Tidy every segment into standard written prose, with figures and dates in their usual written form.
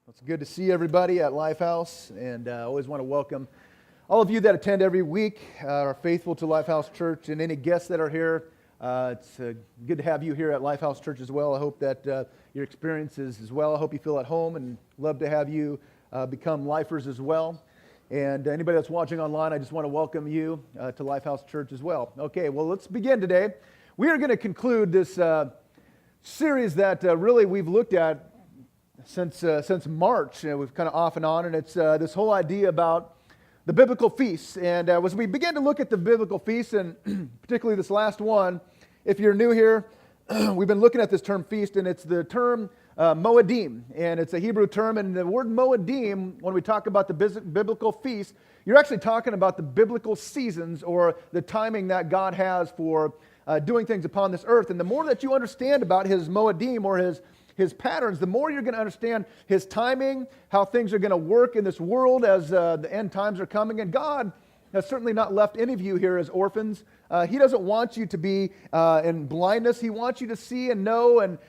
It's good to see everybody at Lifehouse, and I always want to welcome all of you that attend every week, are faithful to Lifehouse Church, and any guests that are here. It's good to have you here at Lifehouse Church as well. I hope that your experience is as well. I hope you feel at home, and love to have you become lifers as well. And anybody that's watching online, I just want to welcome you to Lifehouse Church as well. Okay, well, let's begin today. We are going to conclude this series that really we've looked at since March. We've kind of off and on, and it's this whole idea about the biblical feasts. And as we begin to look at the biblical feasts, and particularly this last one, if you're new here, we've been looking at this term feast, and it's the term Moedim, and it's a Hebrew term. And the word Moedim, when we talk about the biblical feast, you're actually talking about the biblical seasons or the timing that God has for doing things upon this earth. And the more that you understand about his Moedim or his patterns, the more you're going to understand his timing, how things are going to work in this world as the end times are coming. And God has certainly not left any of you here as orphans. He doesn't want you to be in blindness. He wants you to see and know and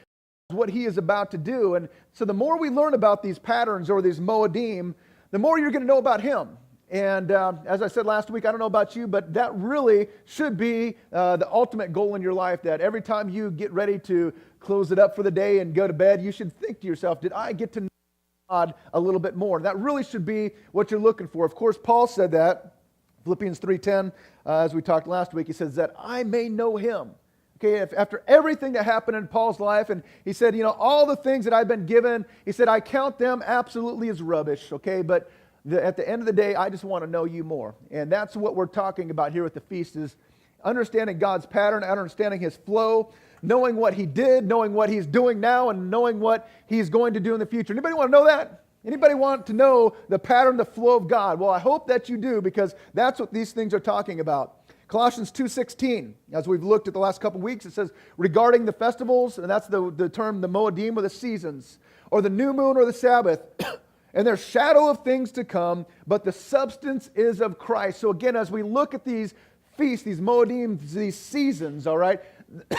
what he is about to do. And so the more we learn about these patterns or these Moedim, the more you're going to know about him. And as I said last week, I don't know about you, but that really should be the ultimate goal in your life, that every time you get ready to close it up for the day and go to bed, you should think to yourself, did I get to know God a little bit more? That really should be what you're looking for. Of course, Paul said that, Philippians 3:10, as we talked last week, he says that I may know him. Okay, after everything that happened in Paul's life, and he said, all the things that I've been given, he said, I count them absolutely as rubbish, okay, but at the end of the day, I just want to know you more. And that's what we're talking about here with the feast, is understanding God's pattern, understanding his flow, knowing what he did, knowing what he's doing now, and knowing what he's going to do in the future. Anybody want to know that? Anybody want to know the pattern, the flow of God? Well, I hope that you do, because that's what these things are talking about. Colossians 2:16, as we've looked at the last couple weeks, it says, regarding the festivals, and that's the term, the Moedim, or the seasons, or the new moon or the Sabbath, and there's shadow of things to come, but the substance is of Christ. So again, as we look at these feasts, these Moedim, these seasons, all right,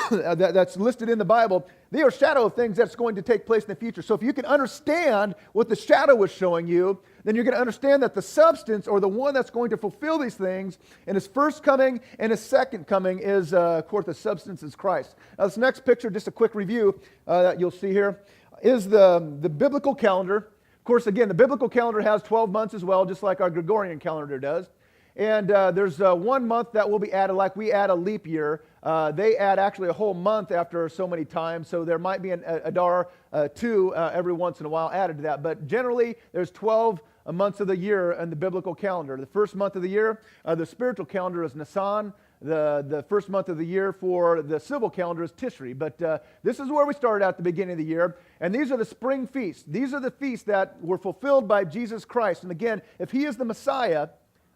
that's listed in the Bible, they are shadow of things that's going to take place in the future. So if you can understand what the shadow is showing you, then you're going to understand that the substance, or the one that's going to fulfill these things in his first coming and his second coming, is, of course, the substance is Christ. Now, this next picture, just a quick review that you'll see here, is the biblical calendar. Of course, again, the biblical calendar has 12 months as well, just like our Gregorian calendar does. And there's 1 month that will be added, like we add a leap year. They add actually a whole month after so many times, so there might be an Adar 2 every once in a while added to that. But generally, there's 12 months of the year in the biblical calendar. The first month of the year, the spiritual calendar is Nisan. The first month of the year for the civil calendar is Tishri. But this is where we started at the beginning of the year. And these are the spring feasts. These are the feasts that were fulfilled by Jesus Christ. And again, if he is the Messiah,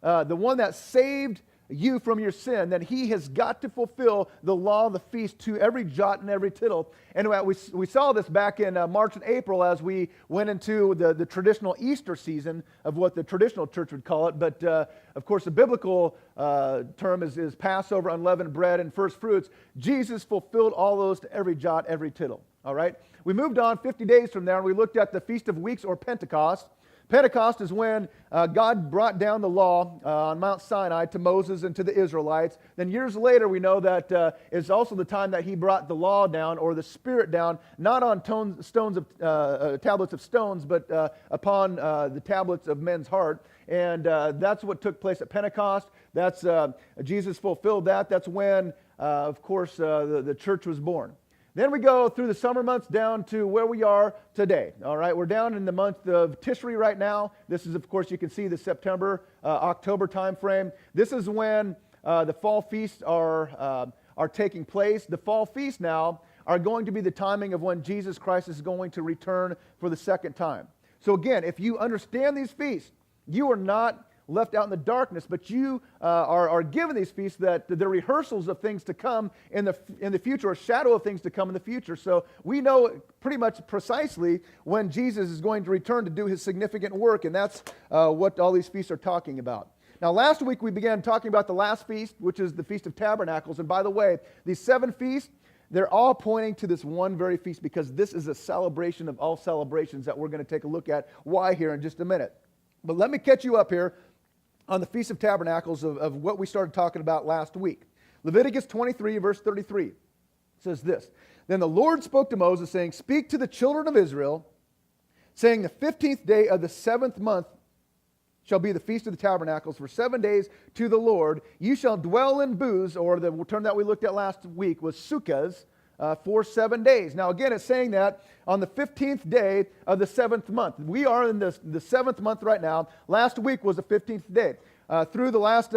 the one that saved you from your sin, then he has got to fulfill the law of the feast to every jot and every tittle. And we saw this back in March and April as we went into the traditional Easter season of what the traditional church would call it. But of course, the biblical term is Passover, unleavened bread, and first fruits. Jesus fulfilled all those to every jot, every tittle. All right? We moved on 50 days from there, and we looked at the Feast of Weeks, or Pentecost. Pentecost is when God brought down the law on Mount Sinai to Moses and to the Israelites. Then years later, we know that it's also the time that he brought the law down, or the Spirit down, not on tablets of stones, but upon the tablets of men's heart. And that's what took place at Pentecost. That's Jesus fulfilled that. That's when, of course, the church was born. Then we go through the summer months down to where we are today. All right, we're down in the month of Tishri right now. This is, of course, you can see the September, October time frame. This is when the fall feasts are taking place. The fall feasts now are going to be the timing of when Jesus Christ is going to return for the second time. So again, if you understand these feasts, you are not left out in the darkness, but you are given these feasts that they're rehearsals of things to come in the future, or shadow of things to come in the future. So we know pretty much precisely when Jesus is going to return to do his significant work, and that's what all these feasts are talking about. Now, last week we began talking about the last feast, which is the Feast of Tabernacles. And by the way, these 7 feasts, they're all pointing to this one very feast because this is a celebration of all celebrations that we're going to take a look at why here in just a minute. But let me catch you up here on the Feast of Tabernacles of what we started talking about last week. Leviticus 23, verse 33 says this, "Then the Lord spoke to Moses, saying, Speak to the children of Israel, saying, The 15th day of the 7th month shall be the Feast of the Tabernacles for 7 days to the Lord. You shall dwell in booths," or the term that we looked at last week was sukkahs, for 7 days. Now again, it's saying that on the 15th day of the 7th month. We are in the 7th month right now. Last week was the 15th day. Through the last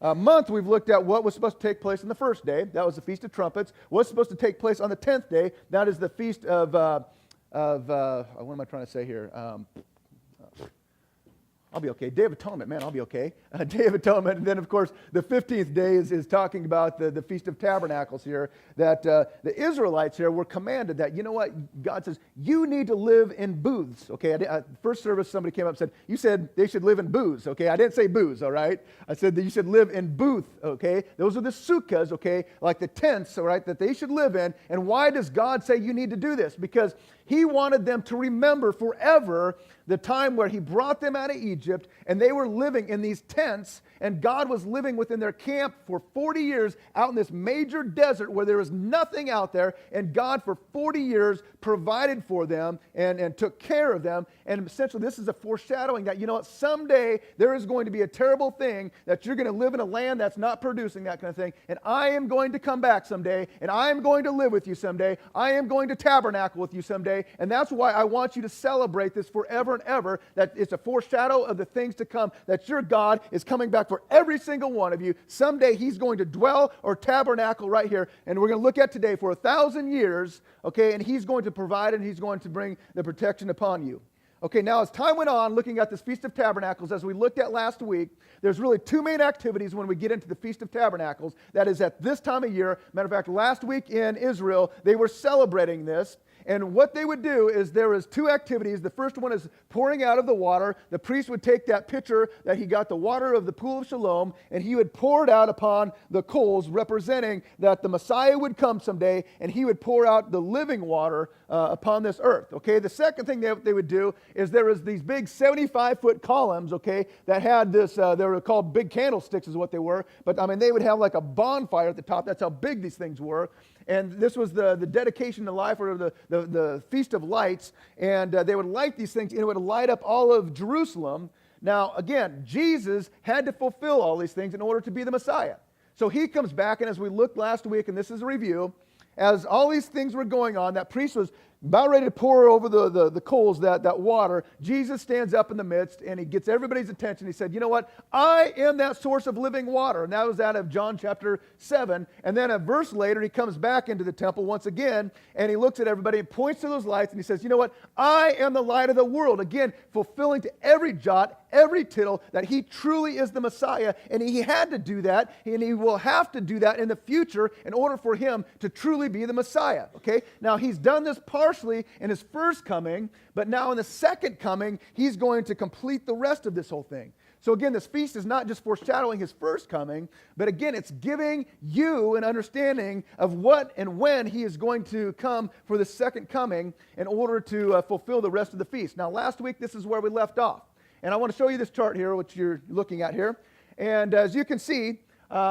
month, we've looked at what was supposed to take place on the first day. That was the Feast of Trumpets. What's supposed to take place on the 10th day? That is the Feast of what am I trying to say here? I'll be okay. Day of Atonement, man, I'll be okay. Day of Atonement. And then, of course, the 15th day is talking about the Feast of Tabernacles here, that the Israelites here were commanded that, you know what, God says, you need to live in booths, okay? First service, somebody came up and said, you said they should live in booths, okay? I didn't say booths, all right? I said that you should live in booths, okay? Those are the sukkahs, okay, like the tents, all right, that they should live in. And why does God say you need to do this? Because He wanted them to remember forever the time where He brought them out of Egypt, and they were living in these tents, and God was living within their camp for 40 years out in this major desert where there was nothing out there, and God for 40 years provided for them and took care of them. And essentially this is a foreshadowing that, you know what, someday there is going to be a terrible thing that you're going to live in a land that's not producing that kind of thing, and I am going to come back someday, and I am going to live with you someday. I am going to tabernacle with you someday, and that's why I want you to celebrate this forever and ever, that it's a foreshadow of the things to come, that your God is coming back for every single one of you. Someday He's going to dwell or tabernacle right here, and we're going to look at today for 1,000 years, okay, and He's going to provide and He's going to bring the protection upon you. Okay, now as time went on, looking at this Feast of Tabernacles, as we looked at last week, there's really two main activities when we get into the Feast of Tabernacles. That is at this time of year. Matter of fact, last week in Israel, they were celebrating this. And what they would do is there was two activities. The first one is pouring out of the water. The priest would take that pitcher that he got the water of the pool of Shalom, and he would pour it out upon the coals, representing that the Messiah would come someday, and he would pour out the living water upon this earth. Okay, the second thing they would do is there was these big 75-foot columns, okay, that had this, they were called big candlesticks is what they were, but I mean they would have like a bonfire at the top. That's how big these things were. And this was the dedication to life, or the Feast of Lights, and they would light these things, and it would light up all of Jerusalem. Now, again, Jesus had to fulfill all these things in order to be the Messiah. So He comes back, and as we looked last week, and this is a review, as all these things were going on, that priest was about ready to pour over the coals, that water. Jesus stands up in the midst, and He gets everybody's attention. He said, you know what? I am that source of living water. And that was out of John chapter 7. And then a verse later, He comes back into the temple once again, and He looks at everybody and points to those lights, and He says, you know what? I am the light of the world. Again, fulfilling to every jot, every tittle, that He truly is the Messiah. And He had to do that, and He will have to do that in the future in order for Him to truly be the Messiah. Okay? Now, He's done this partially in His first coming, but now in the second coming, He's going to complete the rest of this whole thing. So again, this feast is not just foreshadowing His first coming, but again, it's giving you an understanding of what and when He is going to come for the second coming in order to fulfill the rest of the feast. Now, last week, this is where we left off. And I want to show you this chart here, which you're looking at here. And as you can see,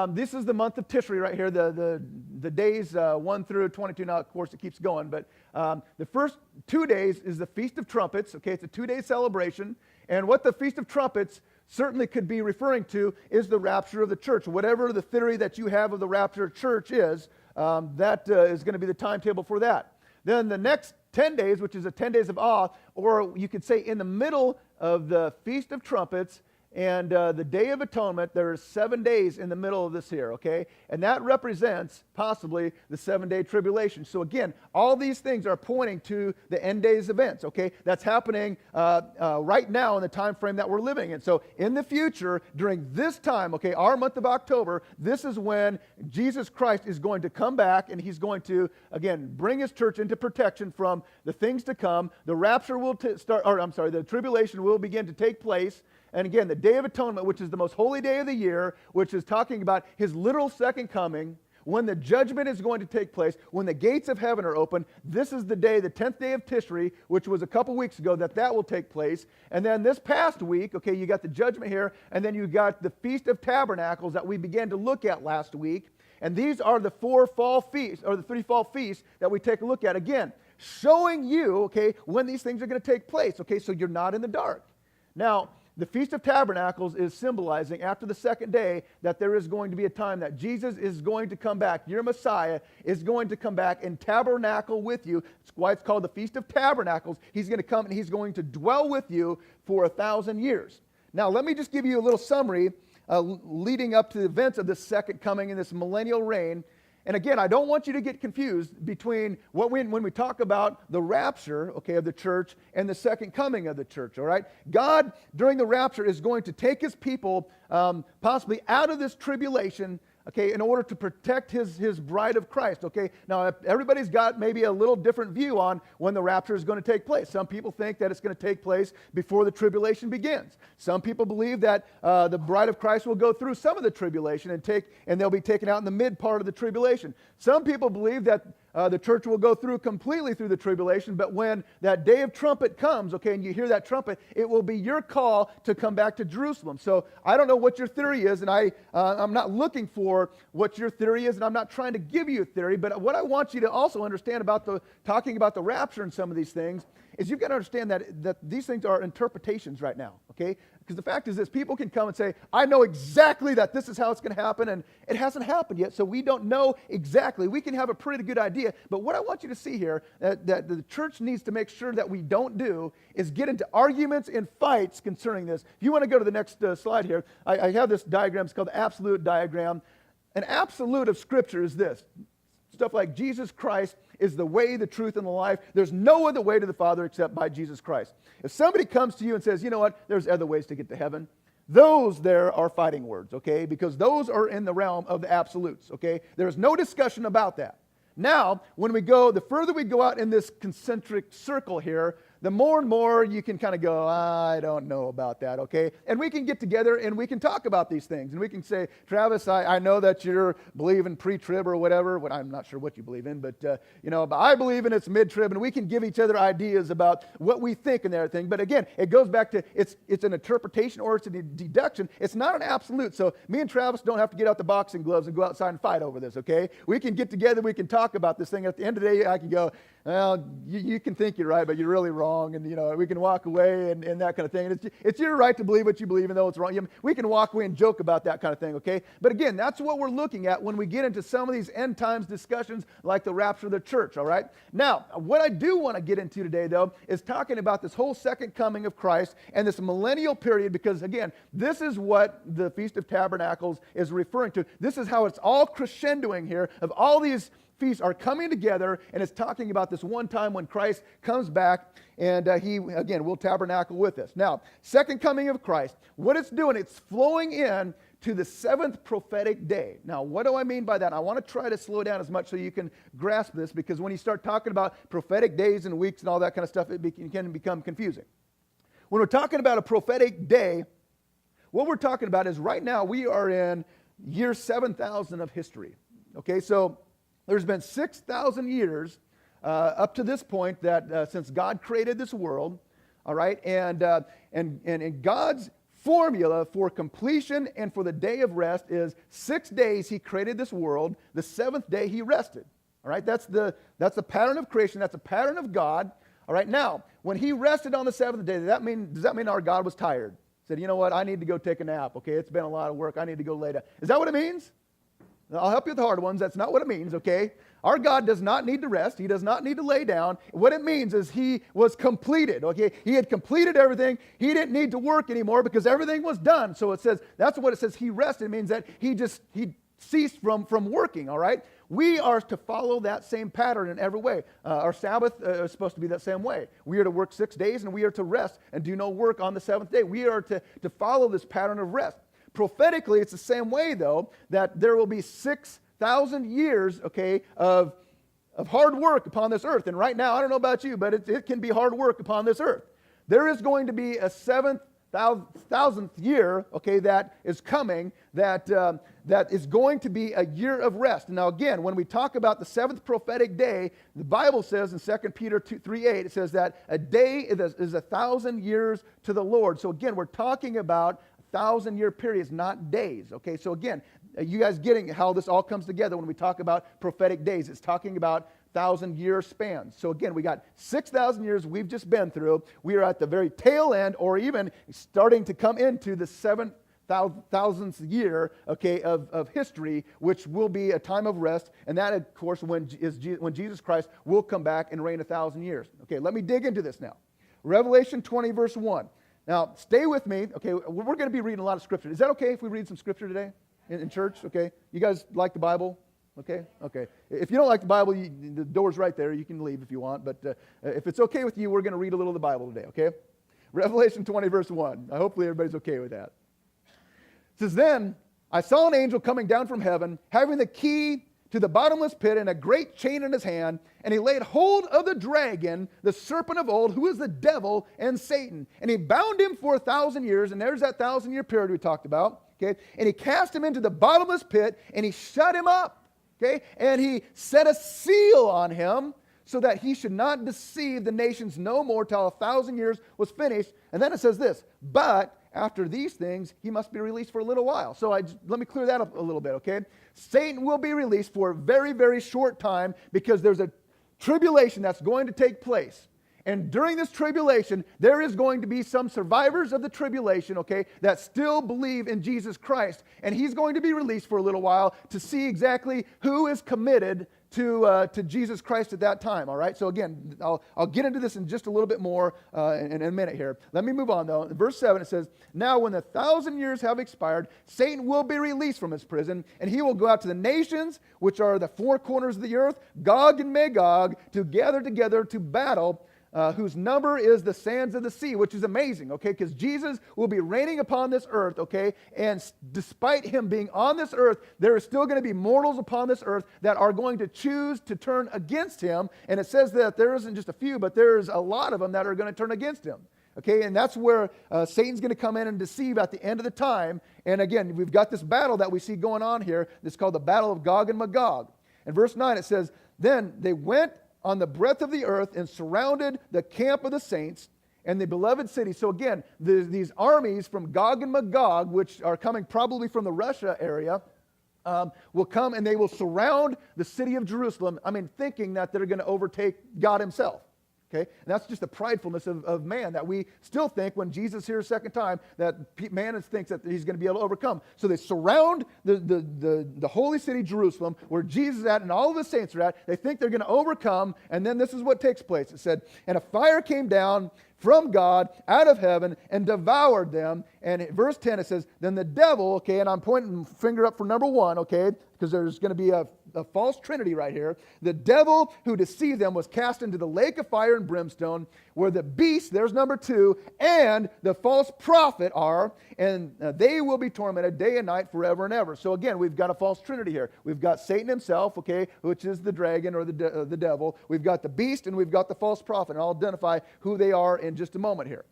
this is the month of Tishri right here, the days 1 through 22. Now, of course, it keeps going, but the first 2 days is the Feast of Trumpets. Okay, it's a 2-day celebration. And what the Feast of Trumpets certainly could be referring to is the rapture of the church. Whatever the theory that you have of the rapture of the church is, that is going to be the timetable for that. Then the next 10 days, which is the 10 days of awe, or you could say in the middle of the Feast of Trumpets and the Day of Atonement, there are 7 days in the middle of this here, okay? And that represents possibly the 7-day tribulation. So again, all these things are pointing to the end days events, okay? That's happening right now in the time frame that we're living in. So in the future, during this time, okay, our month of October, this is when Jesus Christ is going to come back, and He's going to, again, bring His church into protection from the things to come. The rapture will the tribulation will begin to take place. And again, the Day of Atonement, which is the most holy day of the year, which is talking about His literal second coming, when the judgment is going to take place, when the gates of heaven are open. This is the day, the 10th day of Tishri, which was a couple weeks ago, that will take place. And then this past week, okay, you got the judgment here, and then you got the Feast of Tabernacles that we began to look at last week. And these are the 4 fall feasts, or the 3 fall feasts that we take a look at. Again, showing you, okay, when these things are going to take place, okay, so you're not in the dark. Now, the Feast of Tabernacles is symbolizing, after the second day, that there is going to be a time that Jesus is going to come back. Your Messiah is going to come back and tabernacle with you. That's why it's called the Feast of Tabernacles. He's going to come and he's going to dwell with you for 1,000 years. Now, let me just give you a little summary leading up to the events of this second coming in this millennial reign. And again, I don't want you to get confused between when we talk about the rapture, okay, of the church and the second coming of the church, all right? God, during the rapture, is going to take his people possibly out of this tribulation, okay, in order to protect his bride of Christ, okay? Now, everybody's got maybe a little different view on when the rapture is going to take place. Some people think that it's going to take place before the tribulation begins. Some people believe that the bride of Christ will go through some of the tribulation and they'll be taken out in the mid part of the tribulation. Some people believe that the church will go completely through the tribulation, but when that day of trumpet comes, okay, and you hear that trumpet, it will be your call to come back to Jerusalem. So I don't know what your theory is, and I'm not looking for what your theory is, and I'm not trying to give you a theory, but what I want you to also understand about talking about the rapture and some of these things is you've got to understand that these things are interpretations right now, okay? Because the fact is this, people can come and say, I know exactly that this is how it's going to happen, and it hasn't happened yet, so we don't know exactly. We can have a pretty good idea, but what I want you to see here, that the church needs to make sure that we don't do, is get into arguments and fights concerning this. If you want to go to the next slide here, I have this diagram. It's called the absolute diagram. An absolute of Scripture is this. Stuff like Jesus Christ is the way, the truth, and the life. There's no other way to the Father except by Jesus Christ. If somebody comes to you and says, you know what, there's other ways to get to heaven, those there are fighting words, okay? Because those are in the realm of the absolutes, okay? There's no discussion about that. Now, the further we go out in this concentric circle here, the more and more you can kind of go, I don't know about that, okay? And we can get together and we can talk about these things. And we can say, Travis, I know that you're believing pre-trib or whatever. I'm not sure what you believe in, but but I believe in it's mid-trib, and we can give each other ideas about what we think and everything. But again, it goes back to it's an interpretation or it's a deduction. It's not an absolute. So me and Travis don't have to get out the boxing gloves and go outside and fight over this, okay? We can get together, we can talk about this thing. At the end of the day, I can go, well, you can think you're right, but you're really wrong, and we can walk away and that kind of thing. And it's your right to believe what you believe, even though it's wrong. We can walk away and joke about that kind of thing, okay? But again, that's what we're looking at when we get into some of these end times discussions like the rapture of the church, all right? Now, what I do want to get into today, though, is talking about this whole second coming of Christ and this millennial period, because again, this is what the Feast of Tabernacles is referring to. This is how it's all crescendoing here, of all these feasts are coming together, and it's talking about this one time when Christ comes back and he, again, will tabernacle with us. Now, second coming of Christ, what it's doing, it's flowing in to the seventh prophetic day. Now, what do I mean by that? I want to try to slow down as much so you can grasp this, because when you start talking about prophetic days and weeks and all that kind of stuff, it can become confusing. When we're talking about a prophetic day, what we're talking about is right now we are in year 7,000 of history. Okay, so there's been 6,000 years up to this point that since God created this world, all right, and God's formula for completion and for the day of rest is 6 days He created this world. The seventh day He rested. All right, that's the pattern of creation. That's a pattern of God. All right, now when He rested on the seventh day, does that mean our God was tired? Said, you know what, I need to go take a nap. Okay, it's been a lot of work. I need to go lay down. Is that what it means? I'll help you with the hard ones. That's not what it means, okay? Our God does not need to rest. He does not need to lay down. What it means is He was completed, okay? He had completed everything. He didn't need to work anymore because everything was done. So it says, that's what it says, He rested. It means that He ceased from working, all right? We are to follow that same pattern in every way. Our Sabbath is supposed to be that same way. We are to work 6 days and we are to rest and do no work on the seventh day. We are to follow this pattern of rest. Prophetically, it's the same way, though, that there will be 6,000 years, okay, of hard work upon this earth. And right now, I don't know about you, but it can be hard work upon this earth. There is going to be a seventh thousandth year, okay, that is coming, that is going to be a year of rest. Now again, when we talk about the seventh prophetic day, the Bible says in 2 Peter 3:8, it says that a day is 1,000 years to the Lord. So again, we're talking about 1,000-year periods, not days. Okay, so again, you guys getting how this all comes together when we talk about prophetic days. It's talking about 1,000-year spans. So again, we got 6,000 years we've just been through. We are at the very tail end, or even starting to come into the 7,000th year, okay, of history, which will be a time of rest. And that, of course, when Jesus Christ will come back and reign 1,000 years. Okay, let me dig into this now. Revelation 20, verse 1. Now, stay with me. Okay, we're going to be reading a lot of Scripture. Is that okay if we read some Scripture today in church? Okay, you guys like the Bible? Okay. If you don't like the Bible, the door's right there. You can leave if you want. But if it's okay with you, we're going to read a little of the Bible today, okay? Revelation 20, verse 1. Hopefully everybody's okay with that. It says, "Then I saw an angel coming down from heaven, having the key to the bottomless pit and a great chain in his hand. And he laid hold of the dragon, the serpent of old, who is the devil and Satan. And he bound him for 1,000 years." And there's that 1,000-year period we talked about. Okay? "And he cast him into the bottomless pit, and he shut him up. Okay? And he set a seal on him, so that he should not deceive the nations no more till 1,000 years was finished." And then it says this, "But after these things, he must be released for a little while." So let me clear that up a little bit, okay? Satan will be released for a very, very short time, because there's a tribulation that's going to take place. And during this tribulation, there is going to be some survivors of the tribulation, okay, that still believe in Jesus Christ. And he's going to be released for a little while to see exactly who is committed to Jesus Christ at that time, all right? So again, I'll get into this in just a little bit more in a minute here. Let me move on, though. In verse 7, it says, "Now when the 1,000 years have expired, Satan will be released from his prison, and he will go out to the nations, which are the four corners of the earth, Gog and Magog, to gather together to battle, whose number is the sands of the sea," which is amazing, okay, because Jesus will be reigning upon this earth, okay, and despite him being on this earth, there is still going to be mortals upon this earth that are going to choose to turn against him. And it says that there isn't just a few, but there's a lot of them that are going to turn against him. Okay, and that's where Satan's going to come in and deceive at the end of the time. And again, we've got this battle that we see going on here. It's called the Battle of Gog and Magog. In verse 9, it says, "Then they went on the breadth of the earth and surrounded the camp of the saints and the beloved city." So again, these armies from Gog and Magog, which are coming probably from the Russia area, will come and they will surround the city of Jerusalem, thinking that they're going to overtake God himself. Okay? And that's just the pridefulness of man, that we still think when Jesus is here a second time that man thinks that he's going to be able to overcome. So they surround the holy city Jerusalem, where Jesus is at and all of the saints are at. They think they're going to overcome, and then this is what takes place. It said, "And a fire came down from God out of heaven and devoured them." And in verse 10 it says, "Then the devil," okay, and I'm pointing finger up for number one, okay, because there's going to be a false trinity right here. "The devil who deceived them was cast into the lake of fire and brimstone, where the beast," there's number two, "and the false prophet are, and they will be tormented day and night forever and ever." So again, we've got a false trinity here. We've got Satan himself, okay, which is the dragon or the devil. We've got the beast, and we've got the false prophet. And I'll identify who they are in just a moment here.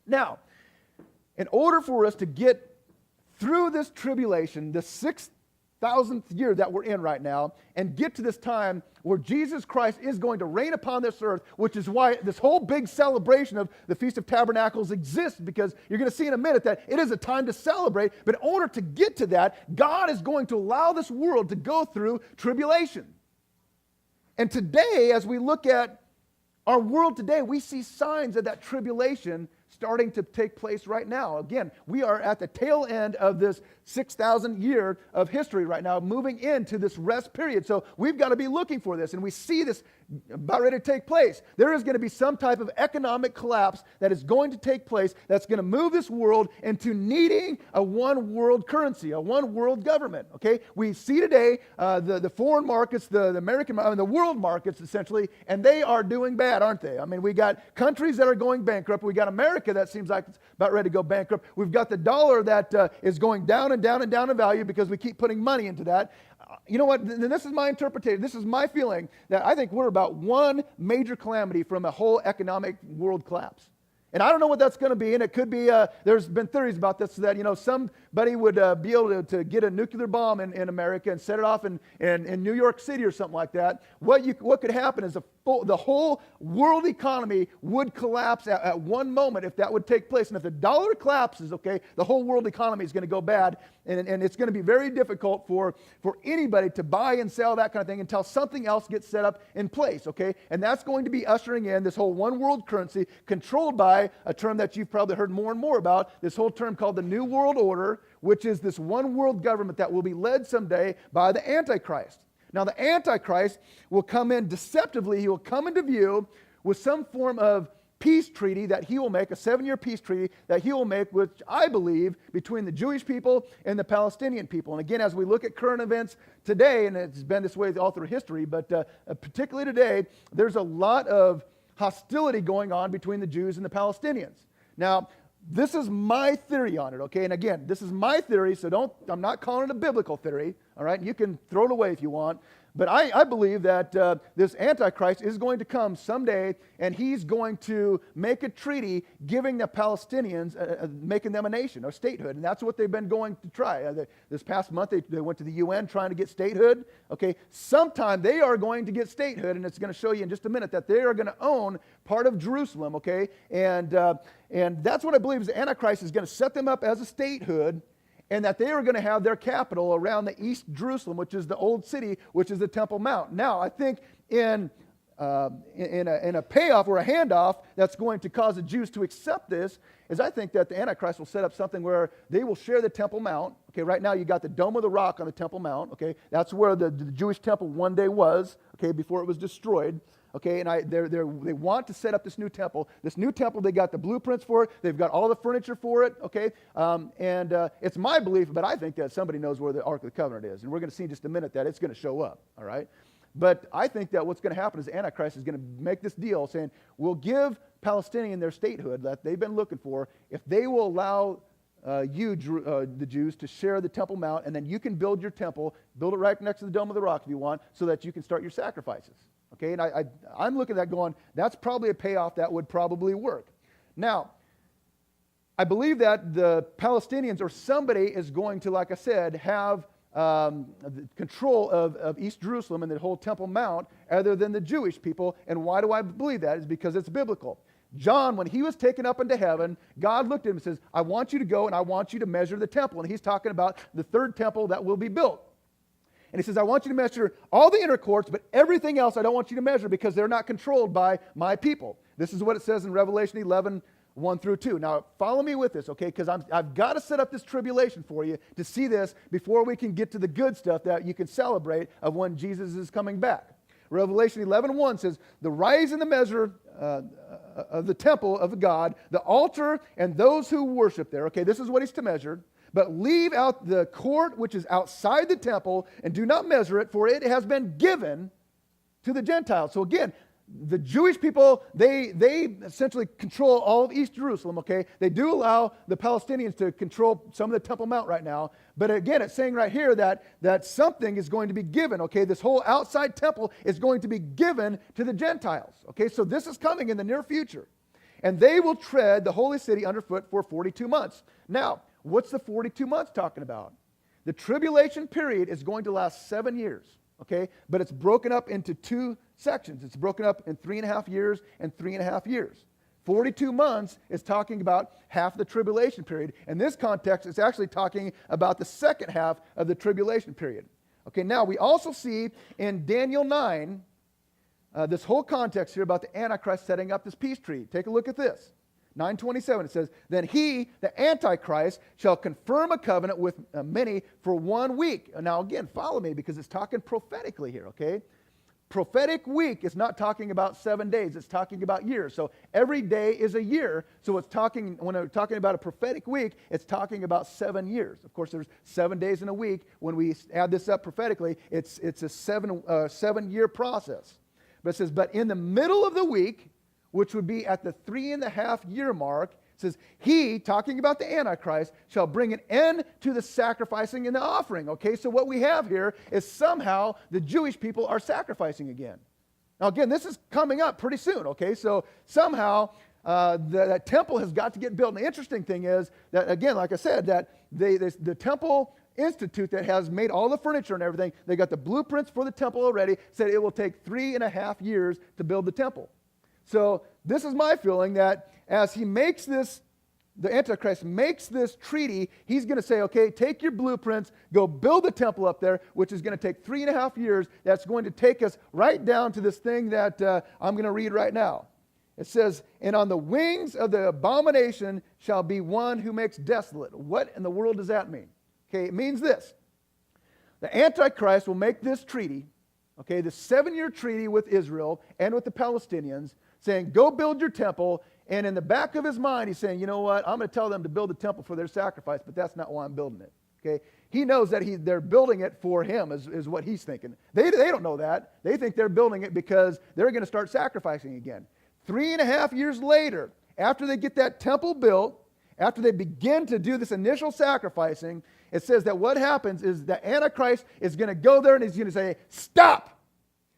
Now, in order for us to get through this tribulation, the 6,000th year that we're in right now, and get to this time where Jesus Christ is going to reign upon this earth, which is why this whole big celebration of the Feast of Tabernacles exists, because you're going to see in a minute that it is a time to celebrate. But in order to get to that, God is going to allow this world to go through tribulation. And today, as we look at our world today, we see signs of that tribulation starting to take place right now. Again, we are at the tail end of this 6,000 year of history right now, moving into this rest period. So we've got to be looking for this, and we see this about ready to take place. There is going to be some type of economic collapse that is going to take place that's going to move this world into needing a one world currency, a one world government. Okay, we see today the foreign markets, the American, the world markets essentially, and they are doing bad, aren't they? We got countries that are going bankrupt. We got America that seems like it's about ready to go bankrupt. We've got the dollar that is going down and down and down in value because we keep putting money into that. You know what? This is my interpretation. This is my feeling that I think we're about one major calamity from a whole economic world collapse. And I don't know what that's going to be, and it could be, there's been theories about this, that, somebody would be able to get a nuclear bomb in America and set it off in New York City or something like that. What could happen is the whole world economy would collapse at one moment if that would take place. And if the dollar collapses, okay, the whole world economy is going to go bad, and it's going to be very difficult for anybody to buy and sell that kind of thing until something else gets set up in place, okay? And that's going to be ushering in this whole one world currency controlled by a term that you've probably heard more and more about, this whole term called the New World Order, which is this one world government that will be led someday by the Antichrist. Now, the Antichrist will come in deceptively. He will come into view with some form of peace treaty that he will make, a 7-year peace treaty that he will make, which I believe, between the Jewish people and the Palestinian people. And again, as we look at current events today, and it's been this way all through history, but particularly today, there's a lot of hostility going on between the Jews and the Palestinians. Now, this is my theory on it, okay? And again, this is my theory, so I'm not calling it a biblical theory, all right? You can throw it away if you want. But I believe that this Antichrist is going to come someday, and he's going to make a treaty giving the Palestinians, making them a nation, or statehood. And that's what they've been going to try. This past month, they went to the UN trying to get statehood. Okay, sometime they are going to get statehood, and it's going to show you in just a minute that they are going to own part of Jerusalem, okay? And that's what I believe is the Antichrist is going to set them up as a statehood, and that they are going to have their capital around the East Jerusalem, which is the old city, which is the Temple Mount. Now, I think in a payoff or a handoff that's going to cause the Jews to accept this is I think that the Antichrist will set up something where they will share the Temple Mount. Okay, right now you got the Dome of the Rock on the Temple Mount. Okay, that's where the Jewish temple one day was, okay, before it was destroyed. Okay, and they want to set up this new temple. This new temple, they got the blueprints for it. They've got all the furniture for it, okay? It's my belief, but I think that somebody knows where the Ark of the Covenant is. And we're going to see in just a minute that it's going to show up, all right? But I think that what's going to happen is the Antichrist is going to make this deal saying, we'll give Palestinian their statehood that they've been looking for if they will allow the Jews, to share the Temple Mount, and then you can build your temple, build it right next to the Dome of the Rock if you want, so that you can start your sacrifices. Okay, and I'm looking at that going, that's probably a payoff that would probably work. Now, I believe that the Palestinians or somebody is going to, like I said, have control of East Jerusalem and the whole Temple Mount other than the Jewish people. And why do I believe that? Is because it's biblical. John, when he was taken up into heaven, God looked at him and says, I want you to go and I want you to measure the temple. And he's talking about the third temple that will be built. And he says, I want you to measure all the inner courts, but everything else I don't want you to measure because they're not controlled by my people. This is what it says in Revelation 11, 1 through 2. Now, follow me with this, okay? Because I've got to set up this tribulation for you to see this before we can get to the good stuff that you can celebrate of when Jesus is coming back. Revelation 11:1 says, the rise and the measure of the temple of God, the altar and those who worship there. Okay, this is what he's to measure. But leave out the court which is outside the temple and do not measure it, for it has been given to the Gentiles. So again, the Jewish people, they essentially control all of East Jerusalem, okay? They do allow the Palestinians to control some of the Temple Mount right now. But again, it's saying right here that something is going to be given, okay? This whole outside temple is going to be given to the Gentiles, okay? So this is coming in the near future. And they will tread the holy city underfoot for 42 months. Now, what's the 42 months talking about? The tribulation period is going to last 7 years, okay? But it's broken up into two sections. It's broken up in 3.5 years and 3.5 years. 42 months is talking about half the tribulation period. In this context, it's actually talking about the second half of the tribulation period. Okay, now we also see in Daniel 9, this whole context here about the Antichrist setting up this peace treaty. Take a look at this. 9:27, it says, then he, the Antichrist, shall confirm a covenant with many for 1 week. Now again, follow me because it's talking prophetically here, okay? Prophetic week is not talking about 7 days, it's talking about years. So every day is a year. So it's talking, when we're talking about a prophetic week, it's talking about 7 years. Of course, there's 7 days in a week. When we add this up prophetically, it's a 7-year process. But it says, but in the middle of the week, which would be at the 3.5-year mark, it says, he, talking about the Antichrist, shall bring an end to the sacrificing and the offering. Okay, so what we have here is somehow the Jewish people are sacrificing again. Now again, this is coming up pretty soon, okay? So somehow that temple has got to get built. And the interesting thing is that, again, like I said, that the temple institute that has made all the furniture and everything, they got the blueprints for the temple already, said it will take 3.5 years to build the temple. So this is my feeling, that as he makes this, the Antichrist makes this treaty, he's going to say, okay, take your blueprints, go build the temple up there, which is going to take 3.5 years. That's going to take us right down to this thing that I'm going to read right now. It says, and on the wings of the abomination shall be one who makes desolate. What in the world does that mean? Okay, it means this. The Antichrist will make this treaty, okay, the 7-year treaty with Israel and with the Palestinians, saying, go build your temple. And in the back of his mind, he's saying, you know what, I'm going to tell them to build a temple for their sacrifice, but that's not why I'm building it. Okay, he knows that they're building it for him, is what he's thinking. They don't know that. They think they're building it because they're going to start sacrificing again. 3.5 years later, after they get that temple built, after they begin to do this initial sacrificing, it says that what happens is the Antichrist is going to go there and he's going to say, stop!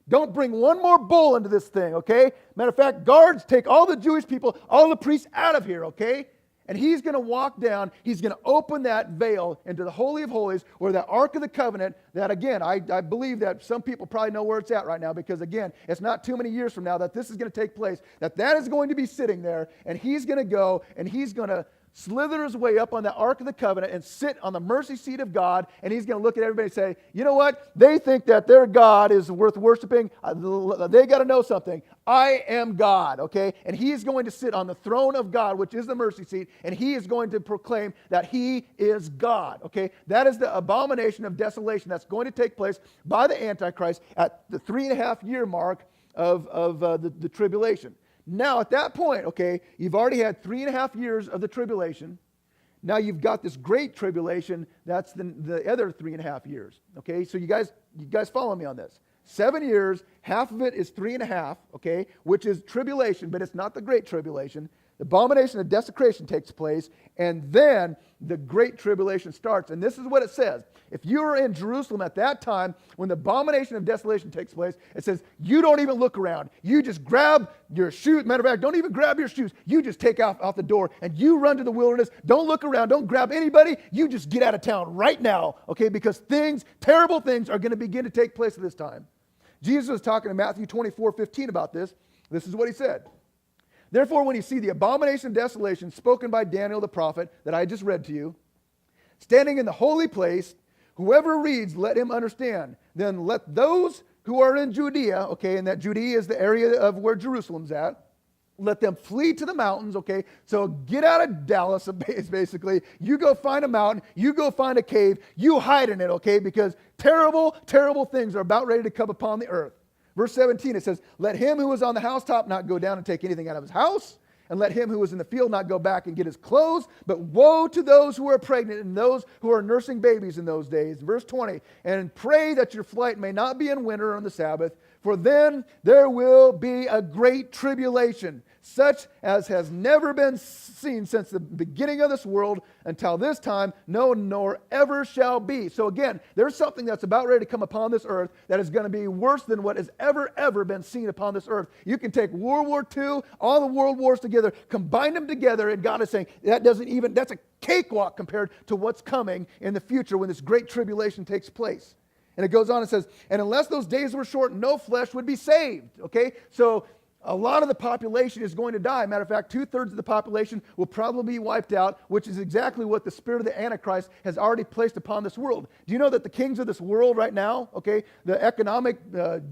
Don't bring one more bull into this thing, okay? Matter of fact, guards, take all the Jewish people, all the priests out of here, okay? And he's going to walk down, he's going to open that veil into the Holy of Holies, where that Ark of the Covenant, that again, I believe that some people probably know where it's at right now, because again, it's not too many years from now that this is going to take place, that is going to be sitting there, and he's going to go, and he's going to slither his way up on the Ark of the Covenant and sit on the mercy seat of God, and he's going to look at everybody and say, you know what? They think that their God is worth worshiping. They got to know something. I am God, okay? And he is going to sit on the throne of God, which is the mercy seat, and he is going to proclaim that he is God, okay? That is the abomination of desolation that's going to take place by the Antichrist at the 3.5-year mark of the tribulation. Now, at that point, okay, you've already had 3.5 years of the tribulation. Now you've got this great tribulation. That's the other 3.5 years. Okay, so you guys follow me on this. 7 years, half of it is 3.5, okay, which is tribulation, but it's not the great tribulation. The abomination of desecration takes place, and then the great tribulation starts. And this is what it says. If you are in Jerusalem at that time, when the abomination of desolation takes place, it says, you don't even look around. You just grab your shoes. Matter of fact, don't even grab your shoes. You just take out the door, and you run to the wilderness. Don't look around. Don't grab anybody. You just get out of town right now, okay, because terrible things are going to begin to take place at this time. Jesus was talking in Matthew 24:15 about this. This is what he said. Therefore, when you see the abomination of desolation spoken by Daniel the prophet that I just read to you, standing in the holy place, whoever reads, let him understand. Then let those who are in Judea, okay, and that Judea is the area of where Jerusalem's at, let them flee to the mountains, okay? So get out of Dallas, basically. You go find a mountain. You go find a cave. You hide in it, okay? Because terrible, terrible things are about ready to come upon the earth. Verse 17, it says, let him who is on the housetop not go down and take anything out of his house, and let him who is in the field not go back and get his clothes. But woe to those who are pregnant and those who are nursing babies in those days. Verse 20, and pray that your flight may not be in winter on the Sabbath, for then there will be a great tribulation, such as has never been seen since the beginning of this world until this time, no, nor ever shall be. So again, there's something that's about ready to come upon this earth that is going to be worse than what has ever been seen upon this earth. You can take World War II, all the world wars together, combine them together, and God is saying that's a cakewalk compared to what's coming in the future when this great tribulation takes place. And it goes on and says, and unless those days were short, no flesh would be saved. Okay? So a lot of the population is going to die. Matter of fact, 2/3 of the population will probably be wiped out, which is exactly what the spirit of the Antichrist has already placed upon this world. Do you know that the kings of this world right now, okay, the economic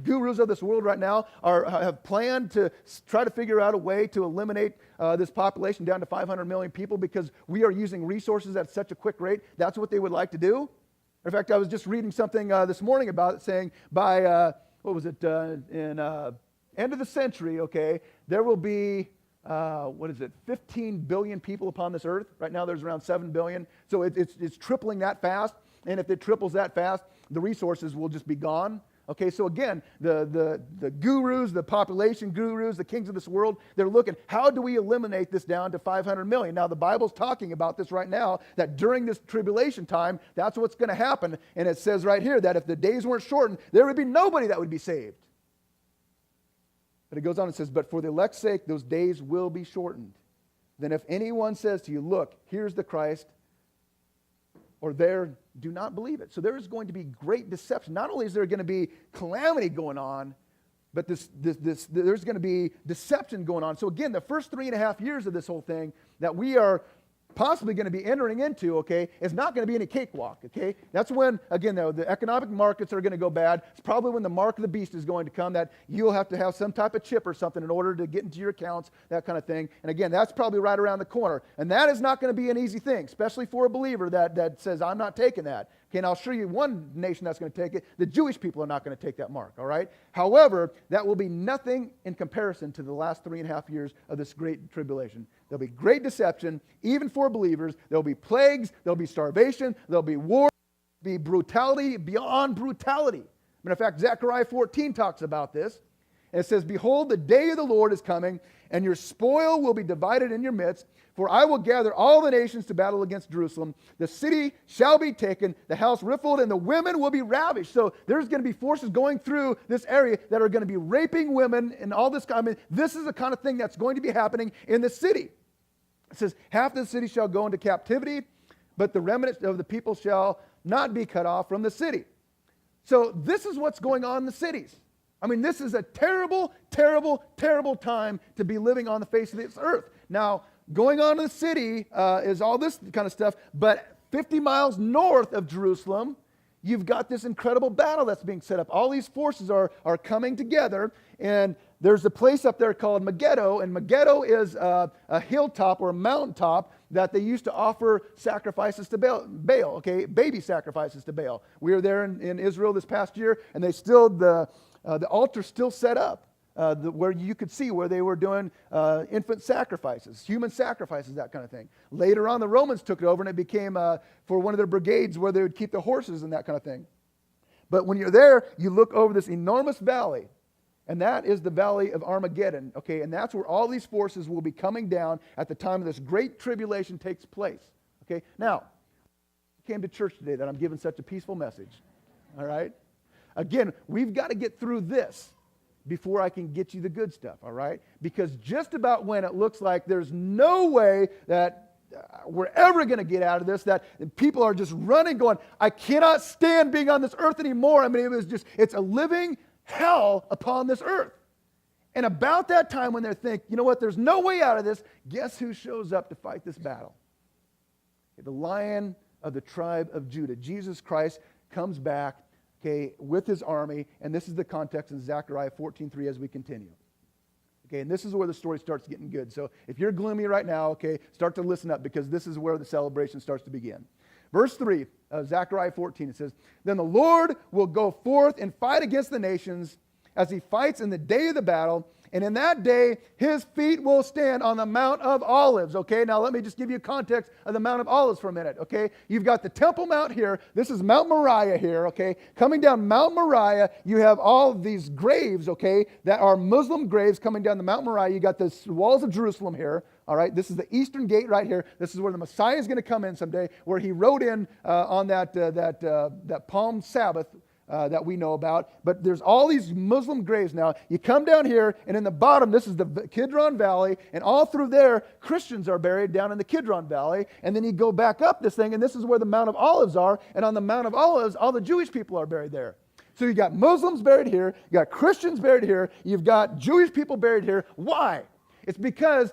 gurus of this world right now have planned to try to figure out a way to eliminate this population down to 500 million people because we are using resources at such a quick rate? That's what they would like to do. In fact, I was just reading something this morning about it saying by, end of the century, okay, there will be, 15 billion people upon this earth. Right now there's around 7 billion. So it's tripling that fast. And if it triples that fast, the resources will just be gone. Okay, so again, the gurus, the population gurus, the kings of this world, they're looking, how do we eliminate this down to 500 million? Now, the Bible's talking about this right now, that during this tribulation time, that's what's going to happen. And it says right here that if the days weren't shortened, there would be nobody that would be saved. But it goes on and says, but for the elect's sake, those days will be shortened. Then if anyone says to you, look, here's the Christ, or there, do not believe it. So there is going to be great deception. Not only is there going to be calamity going on, but there's going to be deception going on. So again, the first 3.5 years of this whole thing that we are possibly going to be entering into, okay, is not going to be any cakewalk, okay? That's when, again, though, the economic markets are going to go bad. It's probably when the mark of the beast is going to come, that you'll have to have some type of chip or something in order to get into your accounts, that kind of thing. And again, that's probably right around the corner. And that is not going to be an easy thing, especially for a believer that says, I'm not taking that. Okay, and I'll show you one nation that's going to take it. The Jewish people are not going to take that mark, all right? However, that will be nothing in comparison to the last 3.5 years of this great tribulation. There'll be great deception, even for believers. There'll be plagues. There'll be starvation. There'll be war. There'll be brutality beyond brutality. Matter of fact, Zechariah 14 talks about this. And it says, behold, the day of the Lord is coming, and your spoil will be divided in your midst. For I will gather all the nations to battle against Jerusalem. The city shall be taken, the house rifled, and the women will be ravished. So there's going to be forces going through this area that are going to be raping women and all this kind of, this is the kind of thing that's going to be happening in the city. It says, half the city shall go into captivity, but the remnant of the people shall not be cut off from the city. So this is what's going on in the cities. I mean, this is a terrible, terrible, terrible time to be living on the face of this earth. Now, going on to the city is all this kind of stuff, but 50 miles north of Jerusalem, you've got this incredible battle that's being set up. All these forces are coming together, and there's a place up there called Megiddo, and Megiddo is a hilltop or a mountaintop that they used to offer sacrifices to Baal, okay, baby sacrifices to Baal. We were there in Israel this past year, and they still, the altar's still set up. Where you could see where they were doing infant sacrifices, human sacrifices, that kind of thing. Later on, the Romans took it over, and it became for one of their brigades where they would keep the horses and that kind of thing. But when you're there, you look over this enormous valley, and that is the valley of Armageddon, okay? And that's where all these forces will be coming down at the time of this great tribulation takes place, okay? Now, I came to church today that I'm giving such a peaceful message, all right? Again, we've got to get through this before I can get you the good stuff, all right? Because just about when it looks like there's no way that we're ever going to get out of this, that people are just running, going, I cannot stand being on this earth anymore. I mean, it's a living hell upon this earth. And about that time when they think, you know what, there's no way out of this, guess who shows up to fight this battle? The Lion of the tribe of Judah. Jesus Christ comes back, okay, with his army, and this is the context in Zechariah 14:3 as we continue. Okay, and this is where the story starts getting good. So if you're gloomy right now, okay, start to listen up, because this is where the celebration starts to begin. Verse 3 of Zechariah 14, it says, then the Lord will go forth and fight against the nations as he fights in the day of the battle, and in that day, his feet will stand on the Mount of Olives. Okay, now let me just give you context of the Mount of Olives for a minute. Okay, you've got the Temple Mount here. This is Mount Moriah here. Okay, coming down Mount Moriah, you have all of these graves, okay, that are Muslim graves coming down the Mount Moriah. You got the walls of Jerusalem here. All right, this is the eastern gate right here. This is where the Messiah is going to come in someday, where he rode in on that Palm Sabbath. That we know about, but there's all these Muslim graves now. You come down here, and in the bottom, this is the Kidron Valley, and all through there, Christians are buried down in the Kidron Valley, and then you go back up this thing, and this is where the Mount of Olives are, and on the Mount of Olives, all the Jewish people are buried there. So you got Muslims buried here, you got Christians buried here, you've got Jewish people buried here. Why? It's because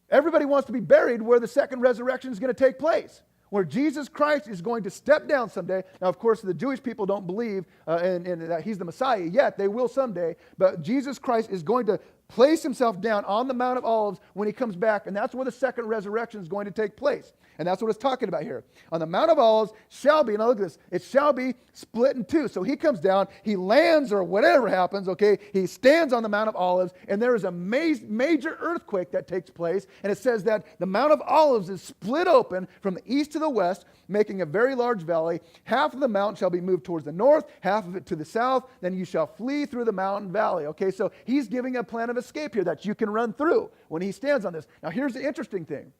everybody wants to be buried where the second resurrection is going to take place, where Jesus Christ is going to step down someday. Now, of course, the Jewish people don't believe in that he's the Messiah yet. They will someday. But Jesus Christ is going to place himself down on the Mount of Olives when he comes back, and that's where the second resurrection is going to take place. And that's what it's talking about here. On the Mount of Olives shall be, now look at this, it shall be split in two. So he comes down, he lands or whatever happens, okay, he stands on the Mount of Olives, and there is a major earthquake that takes place, and it says that the Mount of Olives is split open from the east to the west, making a very large valley. Half of the mountain shall be moved towards the north, half of it to the south, then you shall flee through the mountain valley. Okay, so he's giving a plan of escape here that you can run through when he stands on this. Now here's the interesting thing.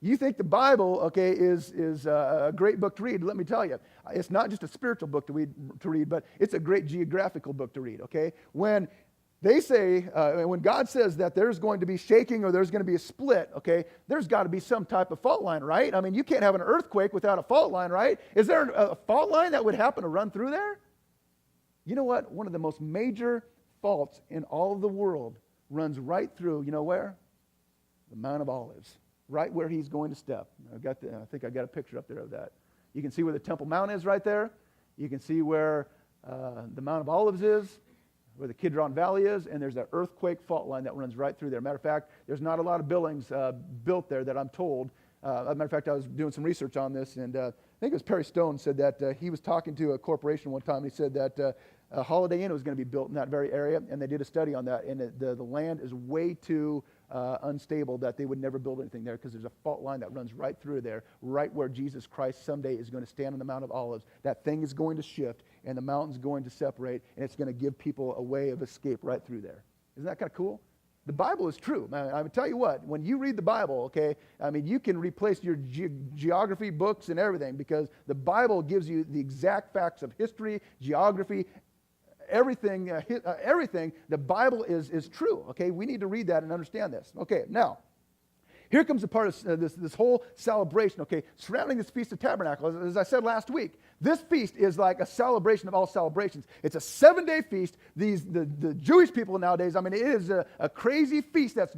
You think the Bible, okay, is a great book to read. Let me tell you, it's not just a spiritual book to read, but it's a great geographical book to read, okay? When They say, when God says that there's going to be shaking or there's going to be a split, okay, there's got to be some type of fault line, right? I mean, you can't have an earthquake without a fault line, right? Is there a fault line that would happen to run through there? You know what? One of the most major faults in all of the world runs right through, you know where? The Mount of Olives, right where he's going to step. I think I got a picture up there of that. You can see where the Temple Mount is right there. You can see where the Mount of Olives is, where the Kidron Valley is, and there's that earthquake fault line that runs right through there. Matter of fact, there's not a lot of buildings built there that I'm told. As a matter of fact, I was doing some research on this, and I think it was Perry Stone said that he was talking to a corporation one time. He said that a Holiday Inn was going to be built in that very area, and they did a study on that, and the land is way too unstable that they would never build anything there because there's a fault line that runs right through there, right where Jesus Christ someday is going to stand on the Mount of Olives. That thing is going to shift, and the mountain's going to separate, and it's going to give people a way of escape right through there. Isn't that kind of cool? The Bible is true. I would tell you what, when you read the Bible, okay, I mean, you can replace your geography books and everything because the Bible gives you the exact facts of history, geography, everything, everything. The Bible is true, okay? We need to read that and understand this. Okay, now, here comes the part of this whole celebration, okay, surrounding this Feast of Tabernacles. As I said last week, this feast is like a celebration of all celebrations. It's a 7-day feast. The Jewish people nowadays, I mean, it is a crazy feast that's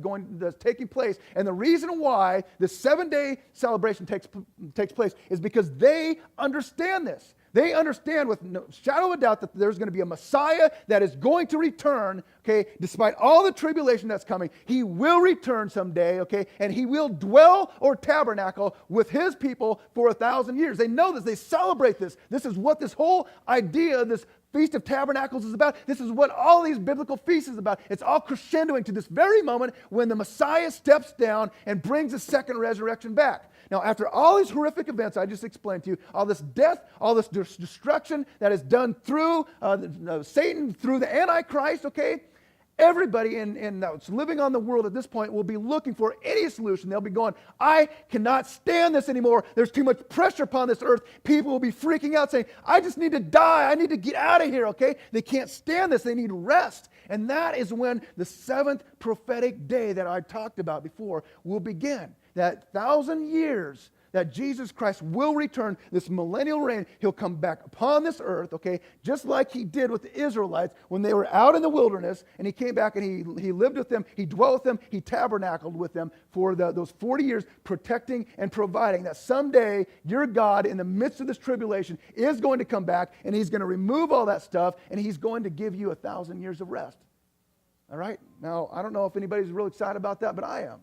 taking place. And the reason why the 7-day celebration takes place is because they understand this. They understand with no shadow of a doubt that there's going to be a Messiah that is going to return, okay, despite all the tribulation that's coming. He will return someday, okay, and he will dwell or tabernacle with his people for 1,000 years. They know this. They celebrate this. This is what this whole idea, this Feast of Tabernacles is about. This is what all these biblical feasts is about. It's all crescendoing to this very moment when the Messiah steps down and brings the second resurrection back. Now, after all these horrific events I just explained to you, all this death, all this destruction that is done through Satan, through the Antichrist, okay, everybody that's living on the world at this point will be looking for any solution. They'll be going, I cannot stand this anymore. There's too much pressure upon this earth. People will be freaking out saying, I just need to die. I need to get out of here, okay? They can't stand this. They need rest. And that is when the 7th prophetic day that I talked about before will begin. That 1,000 years that Jesus Christ will return, this millennial reign. He'll come back upon this earth, okay, just like he did with the Israelites when they were out in the wilderness, and he came back and he lived with them, he dwelt with them, he tabernacled with them for those 40 years, protecting and providing that someday your God, in the midst of this tribulation, is going to come back, and he's going to remove all that stuff, and he's going to give you 1,000 years of rest. All right? Now, I don't know if anybody's real excited about that, but I am,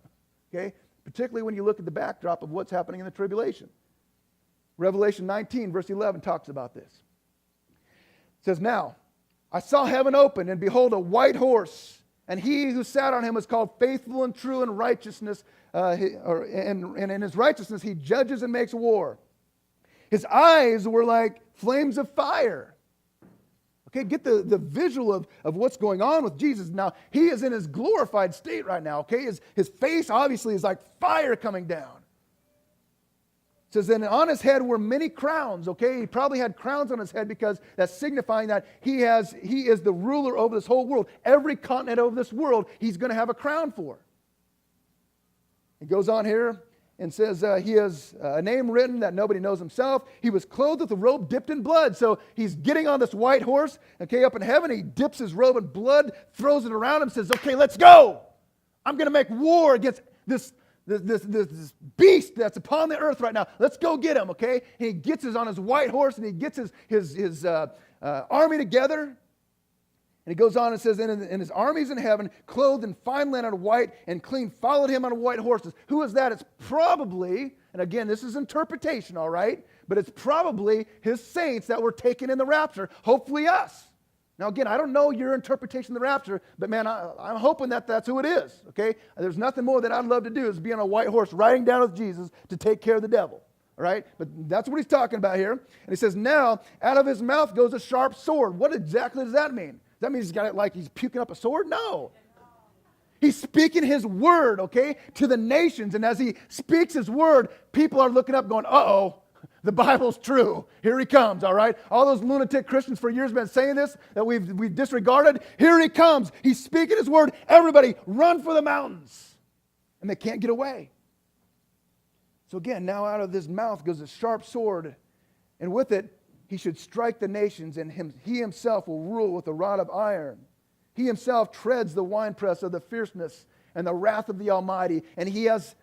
okay? Particularly when you look at the backdrop of what's happening in the tribulation. Revelation 19, verse 11 talks about this. It says, Now, I saw heaven open, and behold, a white horse, and he who sat on him was called Faithful and True in righteousness, and in his righteousness he judges and makes war. His eyes were like flames of fire. Okay, get the visual of what's going on with Jesus. Now, he is in his glorified state right now, okay? His face obviously is like fire coming down. It says, and on his head were many crowns, okay? He probably had crowns on his head because that's signifying that he is the ruler over this whole world. Every continent over this world, he's going to have a crown for. It goes on here and says he has a name written that nobody knows himself. He was clothed with a robe dipped in blood. So he's getting on this white horse, okay, up in heaven. He dips his robe in blood, throws it around him, says, okay, let's go. I'm going to make war against this beast that's upon the earth right now. Let's go get him, okay? And he gets on his white horse, and he gets his army together. And he goes on and says, and his armies in heaven, clothed in fine linen white and clean, followed him on white horses. Who is that? It's probably, and again, this is interpretation, all right? But it's probably his saints that were taken in the rapture. Hopefully us. Now, again, I don't know your interpretation of the rapture, but man, I'm hoping that that's who it is, okay? There's nothing more that I'd love to do is be on a white horse riding down with Jesus to take care of the devil. All right? But that's what he's talking about here. And he says, now, out of his mouth goes a sharp sword. What exactly does that mean? Does that mean he's got it like he's puking up a sword? No. He's speaking his word, okay, to the nations. And as he speaks his word, people are looking up going, uh-oh, The Bible's true. Here he comes, all right? All those lunatic Christians for years have been saying this that we've disregarded. Here he comes. He's speaking his word. Everybody run for the mountains. And they can't get away. So again, now out of his mouth goes a sharp sword. And with it, he should strike the nations, and he himself will rule with a rod of iron. He himself treads the winepress of the fierceness and the wrath of the Almighty. And he has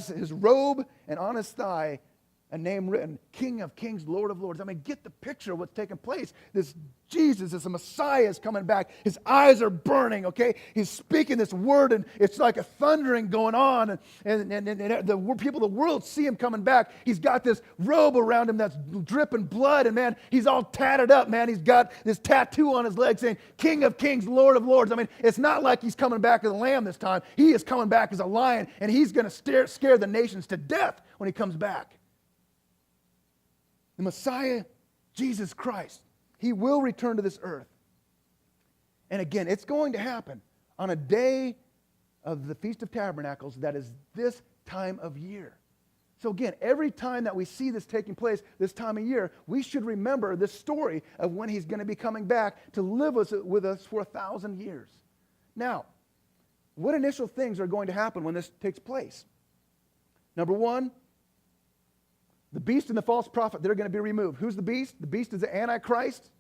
his robe, and on his thigh a name written, King of Kings, Lord of Lords. I mean, get the picture of what's taking place. This Jesus, this Messiah is coming back. His eyes are burning, okay? He's speaking this word, and it's like a thundering going on. And the people of the world see him coming back. He's got this robe around him that's dripping blood, and man, he's all tatted up, man. He's got this tattoo on his leg saying, King of Kings, Lord of Lords. I mean, it's not like he's coming back as a lamb this time. He is coming back as a lion, and he's going to scare the nations to death when he comes back. The Messiah, Jesus Christ, he will return to this earth. And again, it's going to happen on a day of the Feast of Tabernacles that is this time of year. So again, every time that we see this taking place this time of year, we should remember this story of when he's going to be coming back to live with us for 1,000 years. Now, what initial things are going to happen when this takes place? Number one, the beast and the false prophet, they're going to be removed. Who's the beast? The beast is the Antichrist.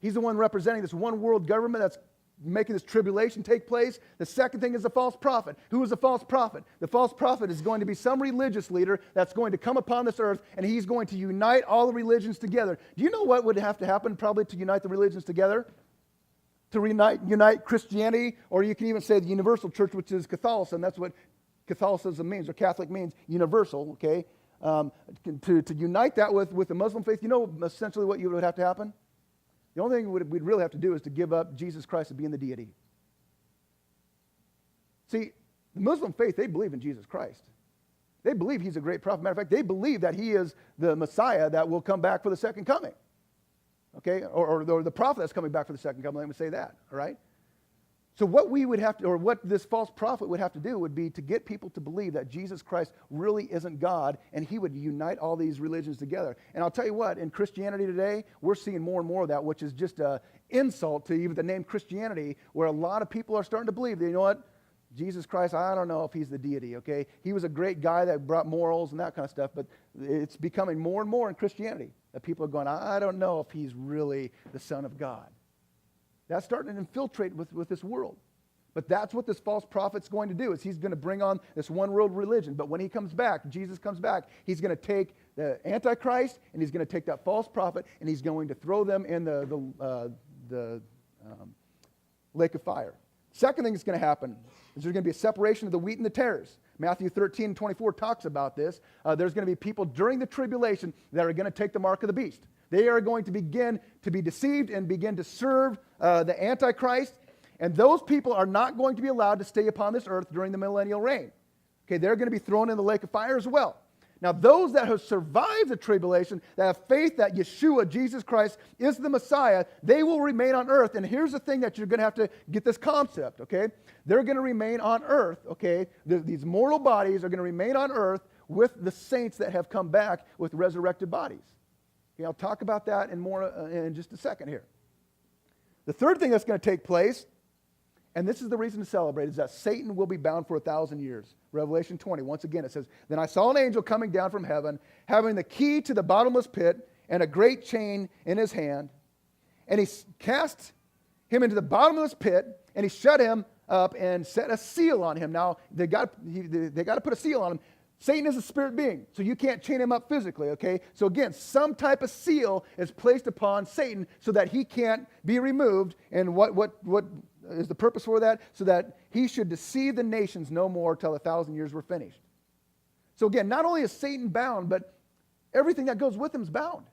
He's the one representing this one world government that's making this tribulation take place. The second thing is the false prophet. Who is the false prophet? The false prophet is going to be some religious leader that's going to come upon this earth, and he's going to unite all the religions together. Do you know what would have to happen probably to unite the religions together? To unite Christianity, or you can even say the universal church, which is Catholicism. That's what Catholicism means, or Catholic means, universal, okay? To unite that with the Muslim faith, you know essentially what would have to happen? The only thing we'd really have to do is to give up Jesus Christ as being the deity. See, the Muslim faith, they believe in Jesus Christ. They believe he's a great prophet. Matter of fact, they believe that he is the Messiah that will come back for the second coming. Okay? Or the prophet that's coming back for the second coming, let me say that, all right? So what we would have to, or what this false prophet would have to do would be to get people to believe that Jesus Christ really isn't God, and he would unite all these religions together. And I'll tell you what, in Christianity today, we're seeing more and more of that, which is just an insult to even the name Christianity, where a lot of people are starting to believe that, you know what, Jesus Christ, I don't know if he's the deity, okay? He was a great guy that brought morals and that kind of stuff, but it's becoming more and more in Christianity that people are going, I don't know if he's really the Son of God. That's starting to infiltrate with this world. But that's what this false prophet's going to do, is he's going to bring on this one world religion. But when he comes back, Jesus comes back, he's going to take the Antichrist, and he's going to take that false prophet, and he's going to throw them in the lake of fire. Second thing that's going to happen is there's going to be a separation of the wheat and the tares. Matthew 13:24 talks about this. There's going to be people during the tribulation that are going to take the mark of the beast. They are going to begin to be deceived and begin to serve the Antichrist. And those people are not going to be allowed to stay upon this earth during the Millennial Reign. Okay, they're going to be thrown in the lake of fire as well. Now, those that have survived the tribulation, that have faith that Yeshua, Jesus Christ, is the Messiah, they will remain on earth. And here's the thing that you're going to have to get this concept, okay? They're going to remain on earth, okay? These mortal bodies are going to remain on earth with the saints that have come back with resurrected bodies. Okay, I'll talk about that in just a second here. The third thing that's going to take place, and this is the reason to celebrate, is that Satan will be bound for 1,000 years. Revelation 20, once again, it says, Then I saw an angel coming down from heaven, having the key to the bottomless pit and a great chain in his hand. And he cast him into the bottomless pit, and he shut him up and set a seal on him. Now, they got to put a seal on him. Satan is a spirit being, so you can't chain him up physically, okay? So again, some type of seal is placed upon Satan so that he can't be removed. And what is the purpose for that? So that he should deceive the nations no more till 1,000 years were finished. So again, not only is Satan bound, but everything that goes with him is bound.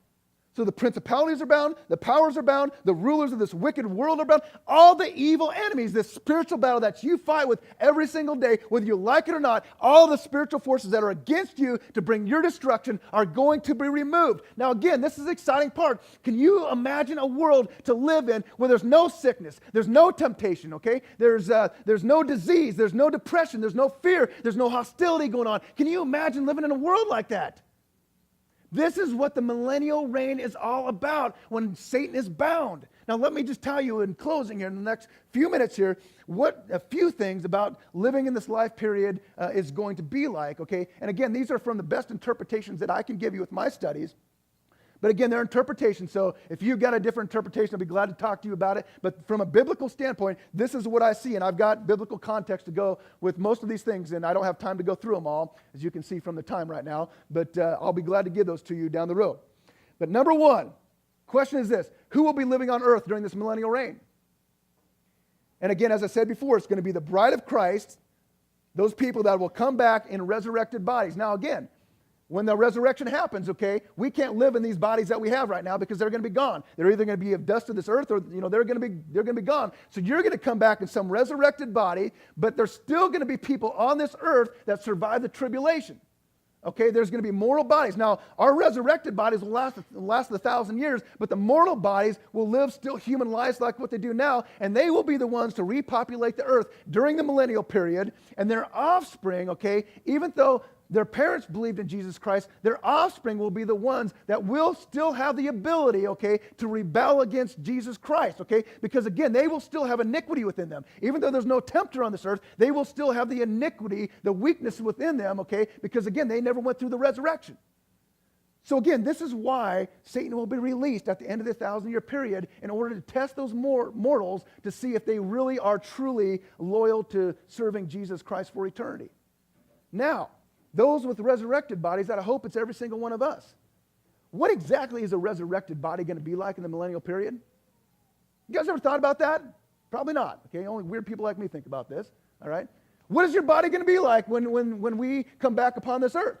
So the principalities are bound, the powers are bound, the rulers of this wicked world are bound. All the evil enemies, this spiritual battle that you fight with every single day, whether you like it or not, all the spiritual forces that are against you to bring your destruction are going to be removed. Now again, this is the exciting part. Can you imagine a world to live in where there's no sickness, there's no temptation, okay? There's no disease, there's no depression, there's no fear, there's no hostility going on. Can you imagine living in a world like that? This is what the millennial reign is all about when Satan is bound. Now, let me just tell you in closing here in the next few minutes here what a few things about living in this life period is going to be like, okay? And again, these are from the best interpretations that I can give you with my studies. But again, they're interpretations, so if you've got a different interpretation, I'll be glad to talk to you about it. But from a biblical standpoint, this is what I see, and I've got biblical context to go with most of these things, and I don't have time to go through them all, as you can see from the time right now, but I'll be glad to give those to you down the road. But number one, question is this: who will be living on earth during this millennial reign? And again, as I said before, it's going to be the bride of Christ, those people that will come back in resurrected bodies. Now again, when the resurrection happens, okay, we can't live in these bodies that we have right now because they're going to be gone. They're either going to be of dust of this earth, or they're going to be gone. So you're going to come back in some resurrected body, but there's still going to be people on this earth that survive the tribulation. Okay, there's going to be mortal bodies. Now, our resurrected bodies will last 1,000 years, but the mortal bodies will live still human lives like what they do now, and they will be the ones to repopulate the earth during the millennial period, and their offspring, okay, even though their parents believed in Jesus Christ, their offspring will be the ones that will still have the ability, okay, to rebel against Jesus Christ, okay? Because again, they will still have iniquity within them. Even though there's no tempter on this earth, they will still have the iniquity, the weakness within them, okay? Because again, they never went through the resurrection. So again, this is why Satan will be released at the end of the 1,000-year period in order to test those mortals to see if they really are truly loyal to serving Jesus Christ for eternity. Now, those with resurrected bodies, I hope it's every single one of us. What exactly is a resurrected body going to be like in the millennial period? You guys ever thought about that? Probably not. Okay, only weird people like me think about this. All right. What is your body going to be like when we come back upon this earth?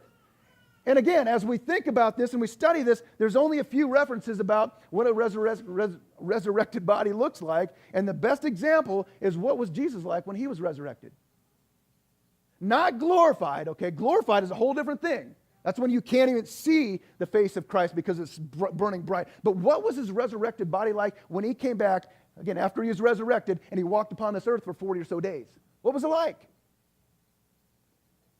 And again, as we think about this and we study this, there's only a few references about what a resurrected body looks like. And the best example is what was Jesus like when he was resurrected. Not glorified, okay? Glorified is a whole different thing. That's when you can't even see the face of Christ because it's burning bright. But what was his resurrected body like when he came back, again, after he was resurrected, and he walked upon this earth for 40 or so days? What was it like?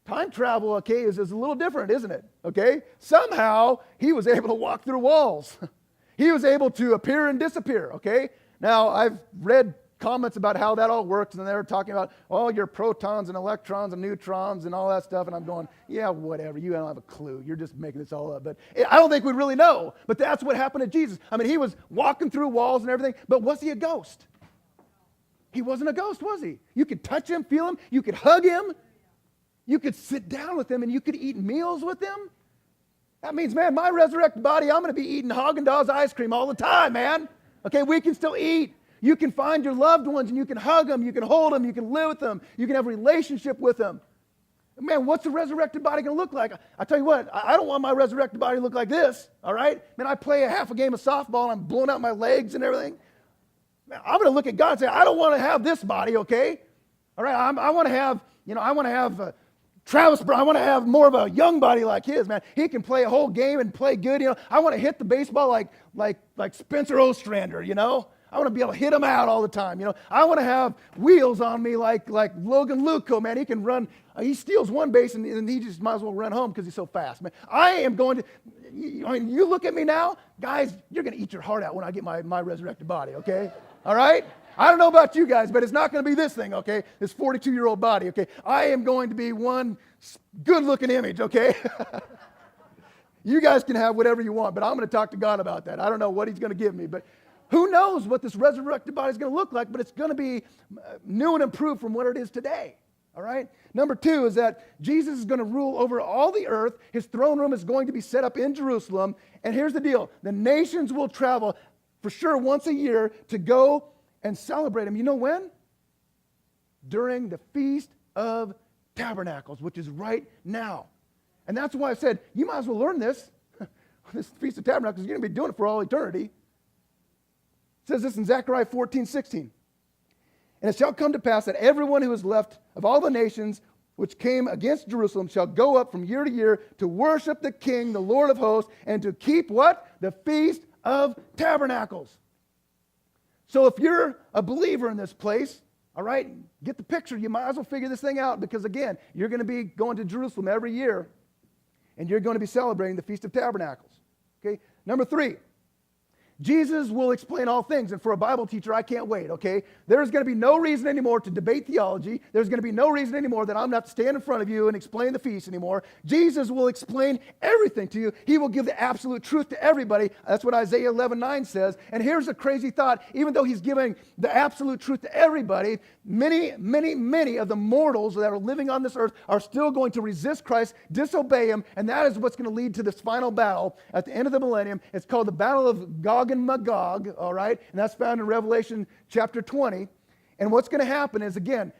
Time travel, okay, is a little different, isn't it? Okay? Somehow, he was able to walk through walls. He was able to appear and disappear, okay? Now, I've read comments about how that all works, and they're talking about, oh, your protons and electrons and neutrons and all that stuff, and I'm going, yeah, whatever, you don't have a clue, you're just making this all up. But I don't think we really know, but that's what happened to Jesus. I mean, he was walking through walls and everything, but was he a ghost? He wasn't a ghost, was he? You could touch him, feel him, you could hug him, you could sit down with him, and you could eat meals with him. That means, man, my resurrected body, I'm going to be eating Haagen-Dazs ice cream all the time, man. Okay, we can still eat. You can find your loved ones and you can hug them, you can hold them, you can live with them, you can have a relationship with them. Man, what's the resurrected body going to look like? I tell you what, I don't want my resurrected body to look like this, all right? Man, I play a half a game of softball and I'm blowing out my legs and everything. Man, I'm going to look at God and say, I don't want to have this body, okay? All right, I want to have, Travis Brown, I want to have more of a young body like his, man. He can play a whole game and play good, I want to hit the baseball like Spencer Ostrander, I want to be able to hit him out all the time. I want to have wheels on me like Logan Luco, man. He can run. He steals one base and he just might as well run home because he's so fast, man. I am going to. You look at me now, guys. You're going to eat your heart out when I get my resurrected body. Okay, all right. I don't know about you guys, but it's not going to be this thing. Okay, this 42-year-old body. Okay, I am going to be one good-looking image. Okay. You guys can have whatever you want, but I'm going to talk to God about that. I don't know what he's going to give me, but who knows what this resurrected body is going to look like, but it's going to be new and improved from what it is today. All right? Number two is that Jesus is going to rule over all the earth. His throne room is going to be set up in Jerusalem. And here's the deal. The nations will travel for sure once a year to go and celebrate him. You know when? During the Feast of Tabernacles, which is right now. And that's why I said, you might as well learn this this Feast of Tabernacles, you're going to be doing it for all eternity. It says this in Zechariah 14:16. And it shall come to pass that everyone who is left of all the nations which came against Jerusalem shall go up from year to year to worship the King, the Lord of hosts, and to keep what? The Feast of Tabernacles. So if you're a believer in this place, all right, get the picture. You might as well figure this thing out because, again, you're going to be going to Jerusalem every year, and you're going to be celebrating the Feast of Tabernacles. Okay? Number 3. Jesus will explain all things, and for a Bible teacher, I can't wait, okay? There's going to be no reason anymore to debate theology. There's going to be no reason anymore that I'm going to have to stand in front of you and explain the feast anymore. Jesus will explain everything to you. He will give the absolute truth to everybody. That's what Isaiah 11:9 says. And here's a crazy thought. Even though he's giving the absolute truth to everybody, many of the mortals that are living on this earth are still going to resist Christ, disobey him, and that is what's going to lead to this final battle at the end of the millennium. It's called the Battle of Gog and Magog, all right? And that's found in Revelation chapter 20. And what's going to happen is, again,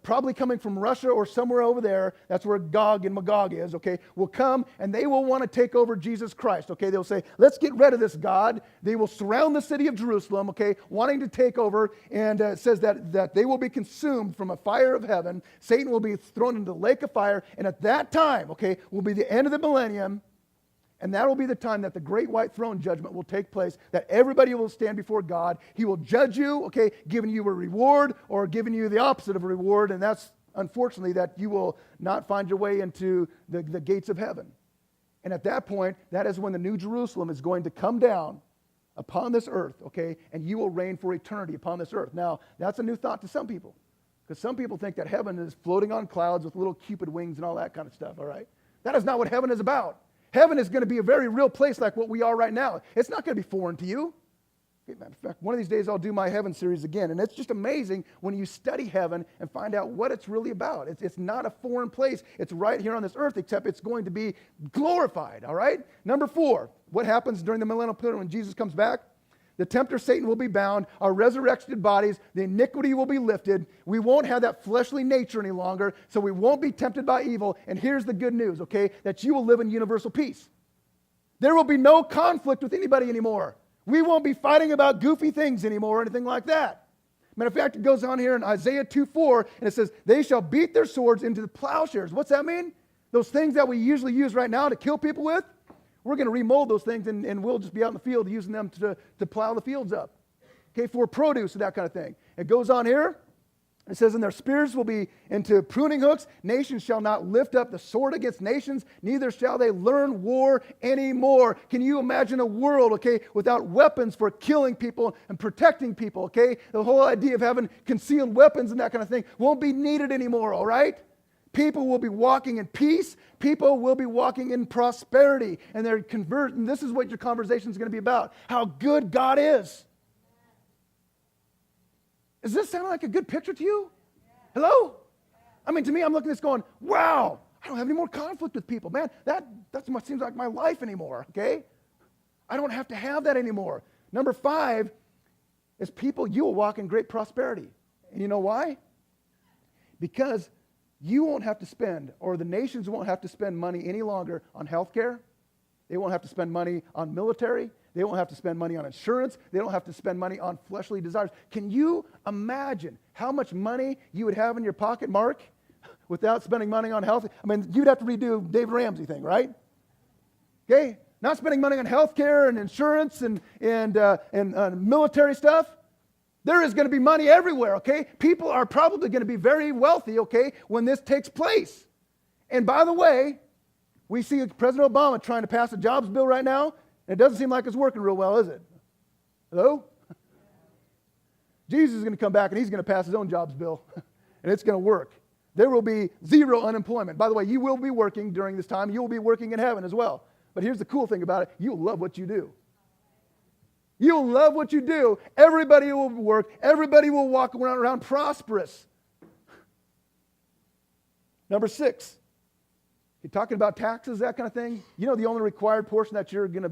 probably coming from Russia or somewhere over there, that's where Gog and Magog is, okay, will come and they will want to take over Jesus Christ, okay? They'll say, let's get rid of this God. They will surround the city of Jerusalem, okay, wanting to take over. And it says that they will be consumed from a fire of heaven. Satan will be thrown into the lake of fire. And at that time, okay, will be the end of the millennium. And that will be the time that the great white throne judgment will take place, that everybody will stand before God. He will judge you, okay, giving you a reward or giving you the opposite of a reward. And that's, unfortunately, that you will not find your way into the gates of heaven. And at that point, that is when the New Jerusalem is going to come down upon this earth, okay, and you will reign for eternity upon this earth. Now, that's a new thought to some people, because some people think that heaven is floating on clouds with little Cupid wings and all that kind of stuff, all right? That is not what heaven is about. Heaven is going to be a very real place like what we are right now. It's not going to be foreign to you. In fact, one of these days I'll do my heaven series again. And it's just amazing when you study heaven and find out what it's really about. It's not a foreign place. It's right here on this earth, except it's going to be glorified, all right? Number 4, what happens during the millennial period when Jesus comes back? The tempter Satan will be bound. Our resurrected bodies, the iniquity will be lifted. We won't have that fleshly nature any longer, so we won't be tempted by evil. And here's the good news, okay, that you will live in universal peace. There will be no conflict with anybody anymore. We won't be fighting about goofy things anymore or anything like that. Matter of fact, it goes on here in Isaiah 2:4, and it says, they shall beat their swords into the plowshares. What's that mean? Those things that we usually use right now to kill people with? We're going to remold those things, and we'll just be out in the field using them to plow the fields up, okay, for produce and that kind of thing. It goes on here. It says, and their spears will be into pruning hooks. Nations shall not lift up the sword against nations, neither shall they learn war anymore. Can you imagine a world, okay, without weapons for killing people and protecting people, okay? The whole idea of having concealed weapons and that kind of thing won't be needed anymore, all right? People will be walking in peace. People will be walking in prosperity. And they're converting. This is what your conversation is going to be about. How good God is. Does this sound like a good picture to you? Hello? I mean, to me, I'm looking at this going, wow, I don't have any more conflict with people. Man, that's what seems like my life anymore, okay? I don't have to have that anymore. Number 5 is people, you will walk in great prosperity. And you know why? Because you won't have to spend, or the nations won't have to spend money any longer on health care. They won't have to spend money on military. They won't have to spend money on insurance. They don't have to spend money on fleshly desires. Can you imagine how much money you would have in your pocket, Mark, without spending money on health? I mean, you'd have to redo David Ramsey thing, right? Okay? Not spending money on health care and insurance and military stuff. There is going to be money everywhere, okay? People are probably going to be very wealthy, okay, when this takes place. And by the way, we see President Obama trying to pass a jobs bill right now, and it doesn't seem like it's working real well, is it? Hello? Jesus is going to come back, and he's going to pass his own jobs bill, and it's going to work. There will be zero unemployment. By the way, you will be working during this time. You will be working in heaven as well. But here's the cool thing about it. You'll love what you do. You'll love what you do. Everybody will work. Everybody will walk around prosperous. Number 6, you're talking about taxes, that kind of thing. You know the only required portion that you're going to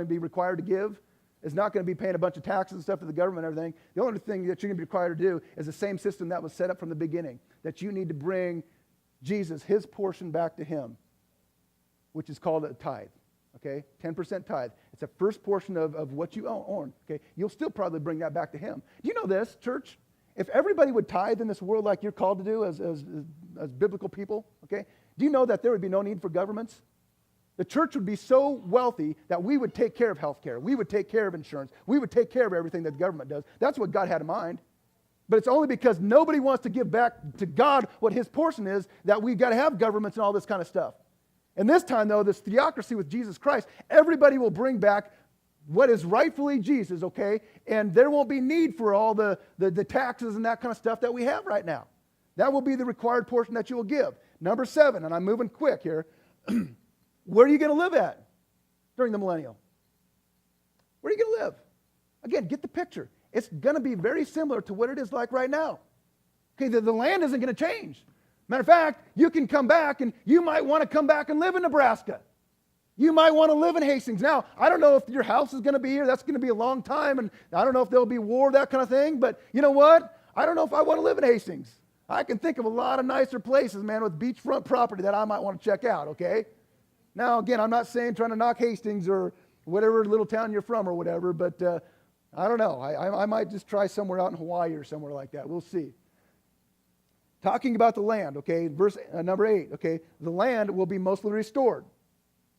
be required to give is not going to be paying a bunch of taxes and stuff to the government and everything. The only thing that you're going to be required to do is the same system that was set up from the beginning, that you need to bring Jesus, his portion back to him, which is called a tithe. okay? 10% tithe. It's a first portion of what you own, okay? You'll still probably bring that back to him. Do you know this, church? If everybody would tithe in this world like you're called to do as biblical people, okay? Do you know that there would be no need for governments? The church would be so wealthy that we would take care of health care. We would take care of insurance. We would take care of everything that the government does. That's what God had in mind. But it's only because nobody wants to give back to God what his portion is that we've got to have governments and all this kind of stuff. And this time, though, this theocracy with Jesus Christ, everybody will bring back what is rightfully Jesus, okay? And there won't be need for all the taxes and that kind of stuff that we have right now. That will be the required portion that you will give. Number 7, and I'm moving quick here. Where are you going to live at during the millennial? Where are you going to live? Again, get the picture. It's going to be very similar to what it is like right now. Okay, the land isn't going to change. Matter of fact, you can come back and you might want to come back and live in Nebraska. You might want to live in Hastings. Now, I don't know if your house is going to be here. That's going to be a long time, and I don't know if there'll be war, that kind of thing. But you know what? I don't know if I want to live in Hastings. I can think of a lot of nicer places, man, with beachfront property that I might want to check out, okay? Now, again, I'm not saying trying to knock Hastings or whatever little town you're from or whatever, but I don't know. I might just try somewhere out in Hawaii or somewhere like that. We'll see. Talking about the land, okay, verse number 8, okay, the land will be mostly restored.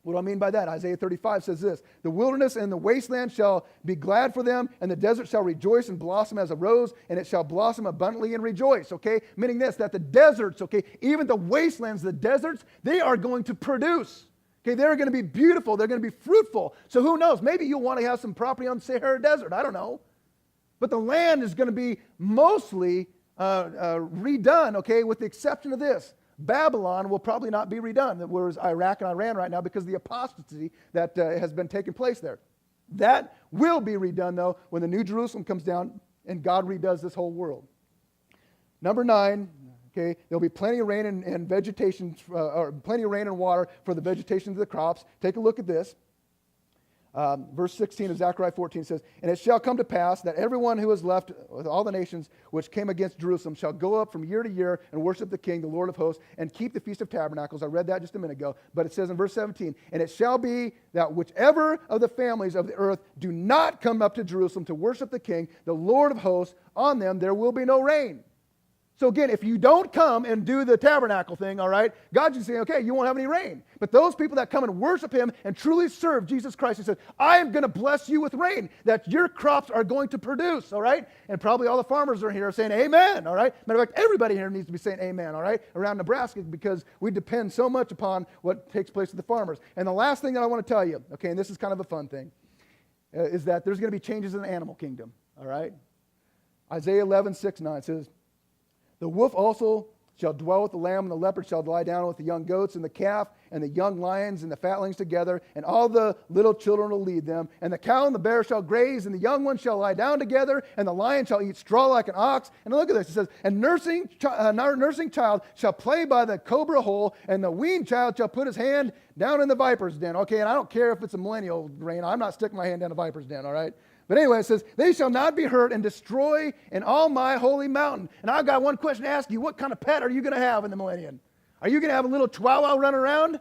What do I mean by that? Isaiah 35 says this: the wilderness and the wasteland shall be glad for them, and the desert shall rejoice and blossom as a rose, and it shall blossom abundantly and rejoice, okay? Meaning this, that the deserts, okay, even the wastelands, the deserts, they are going to produce. Okay, they're going to be beautiful. They're going to be fruitful. So who knows? Maybe you'll want to have some property on the Sahara Desert. I don't know. But the land is going to be mostly redone, okay, with the exception of this. Babylon will probably not be redone, whereas Iraq and Iran right now, because of the apostasy that has been taking place there. That will be redone, though, when the New Jerusalem comes down and God redoes this whole world. Number 9, okay, there'll be plenty of rain and vegetation, or plenty of rain and water for the vegetation of the crops. Take a look at this. Verse 16 of Zechariah 14 says, and it shall come to pass that everyone who is left with all the nations which came against Jerusalem shall go up from year to year and worship the King, the Lord of hosts, and keep the Feast of Tabernacles. I read that just a minute ago, but it says in verse 17, and it shall be that whichever of the families of the earth do not come up to Jerusalem to worship the King, the Lord of hosts, on them there will be no rain. So again, if you don't come and do the tabernacle thing, all right, God's just saying, okay, you won't have any rain. But those people that come and worship him and truly serve Jesus Christ, he says, I am going to bless you with rain, that your crops are going to produce, all right? And probably all the farmers are here saying amen, all right? Matter of fact, everybody here needs to be saying amen, all right, around Nebraska, because we depend so much upon what takes place with the farmers. And the last thing that I want to tell you, okay, and this is kind of a fun thing, is that there's going to be changes in the animal kingdom, all right? Isaiah 11:6-9 says, the wolf also shall dwell with the lamb, and the leopard shall lie down with the young goats, and the calf, and the young lions, and the fatlings together, and all the little children will lead them. And the cow and the bear shall graze, and the young ones shall lie down together, and the lion shall eat straw like an ox. And look at this, it says, and nursing child shall play by the cobra hole, and the weaned child shall put his hand down in the viper's den. Okay, and I don't care if it's a millennial reign, I'm not sticking my hand down the viper's den, all right? But anyway, it says, they shall not be hurt and destroy in all my holy mountain. And I've got one question to ask you. What kind of pet are you going to have in the millennium? Are you going to have a little chihuahua running around?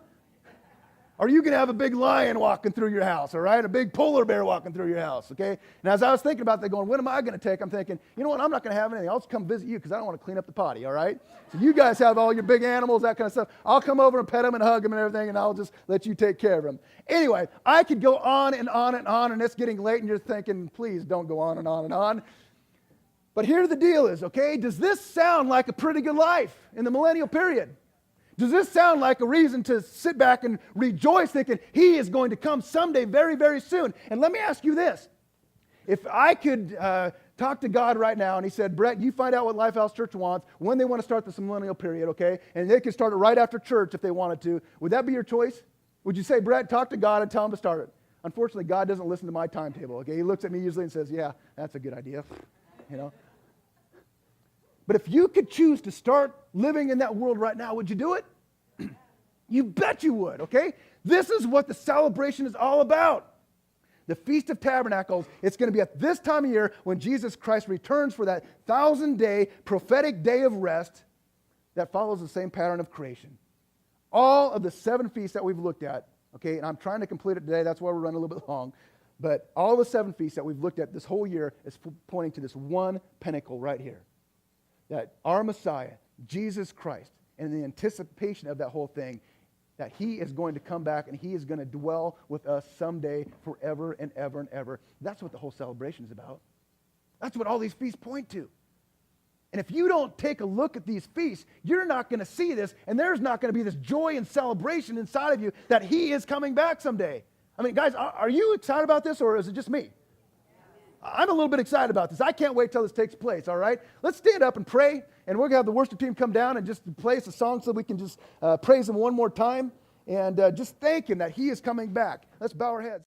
Or are you going to have a big lion walking through your house, all right? A big polar bear walking through your house, okay? And as I was thinking about that, going, what am I going to take? I'm thinking, you know what? I'm not going to have anything. I'll just come visit you because I don't want to clean up the potty, all right? So you guys have all your big animals, that kind of stuff. I'll come over and pet them and hug them and everything, and I'll just let you take care of them. Anyway, I could go on and on and on, and it's getting late, and you're thinking, please don't go on and on and on. But here the deal is, okay, does this sound like a pretty good life in the millennial period? Does this sound like a reason to sit back and rejoice thinking he is going to come someday very, very soon? And let me ask you this. If I could talk to God right now and he said, Brett, you find out what Lifehouse Church wants, when they want to start this millennial period, okay? And they could start it right after church if they wanted to. Would that be your choice? Would you say, Brett, talk to God and tell him to start it? Unfortunately, God doesn't listen to my timetable, okay? He looks at me usually and says, yeah, that's a good idea, you know? But if you could choose to start living in that world right now, would you do it? You bet you would, okay? This is what the celebration is all about. The Feast of Tabernacles, it's going to be at this time of year when Jesus Christ returns for that 1,000-day prophetic day of rest that follows the same pattern of creation. All of the 7 feasts that we've looked at Okay, and I'm trying to complete it today. That's why we're running a little bit long. But all the 7 feasts that we've looked at this whole year is pointing to this one pinnacle right here. That our Messiah, Jesus Christ, and the anticipation of that whole thing, that he is going to come back and he is going to dwell with us someday forever and ever and ever. That's what the whole celebration is about. That's what all these feasts point to. And if you don't take a look at these feasts, you're not going to see this, and there's not going to be this joy and celebration inside of you that he is coming back someday. I mean, guys, are you excited about this, or is it just me? I'm a little bit excited about this. I can't wait till this takes place, all right? Let's stand up and pray, and we're going to have the worship team come down and just play us a song so we can just praise him one more time and just thank him that he is coming back. Let's bow our heads.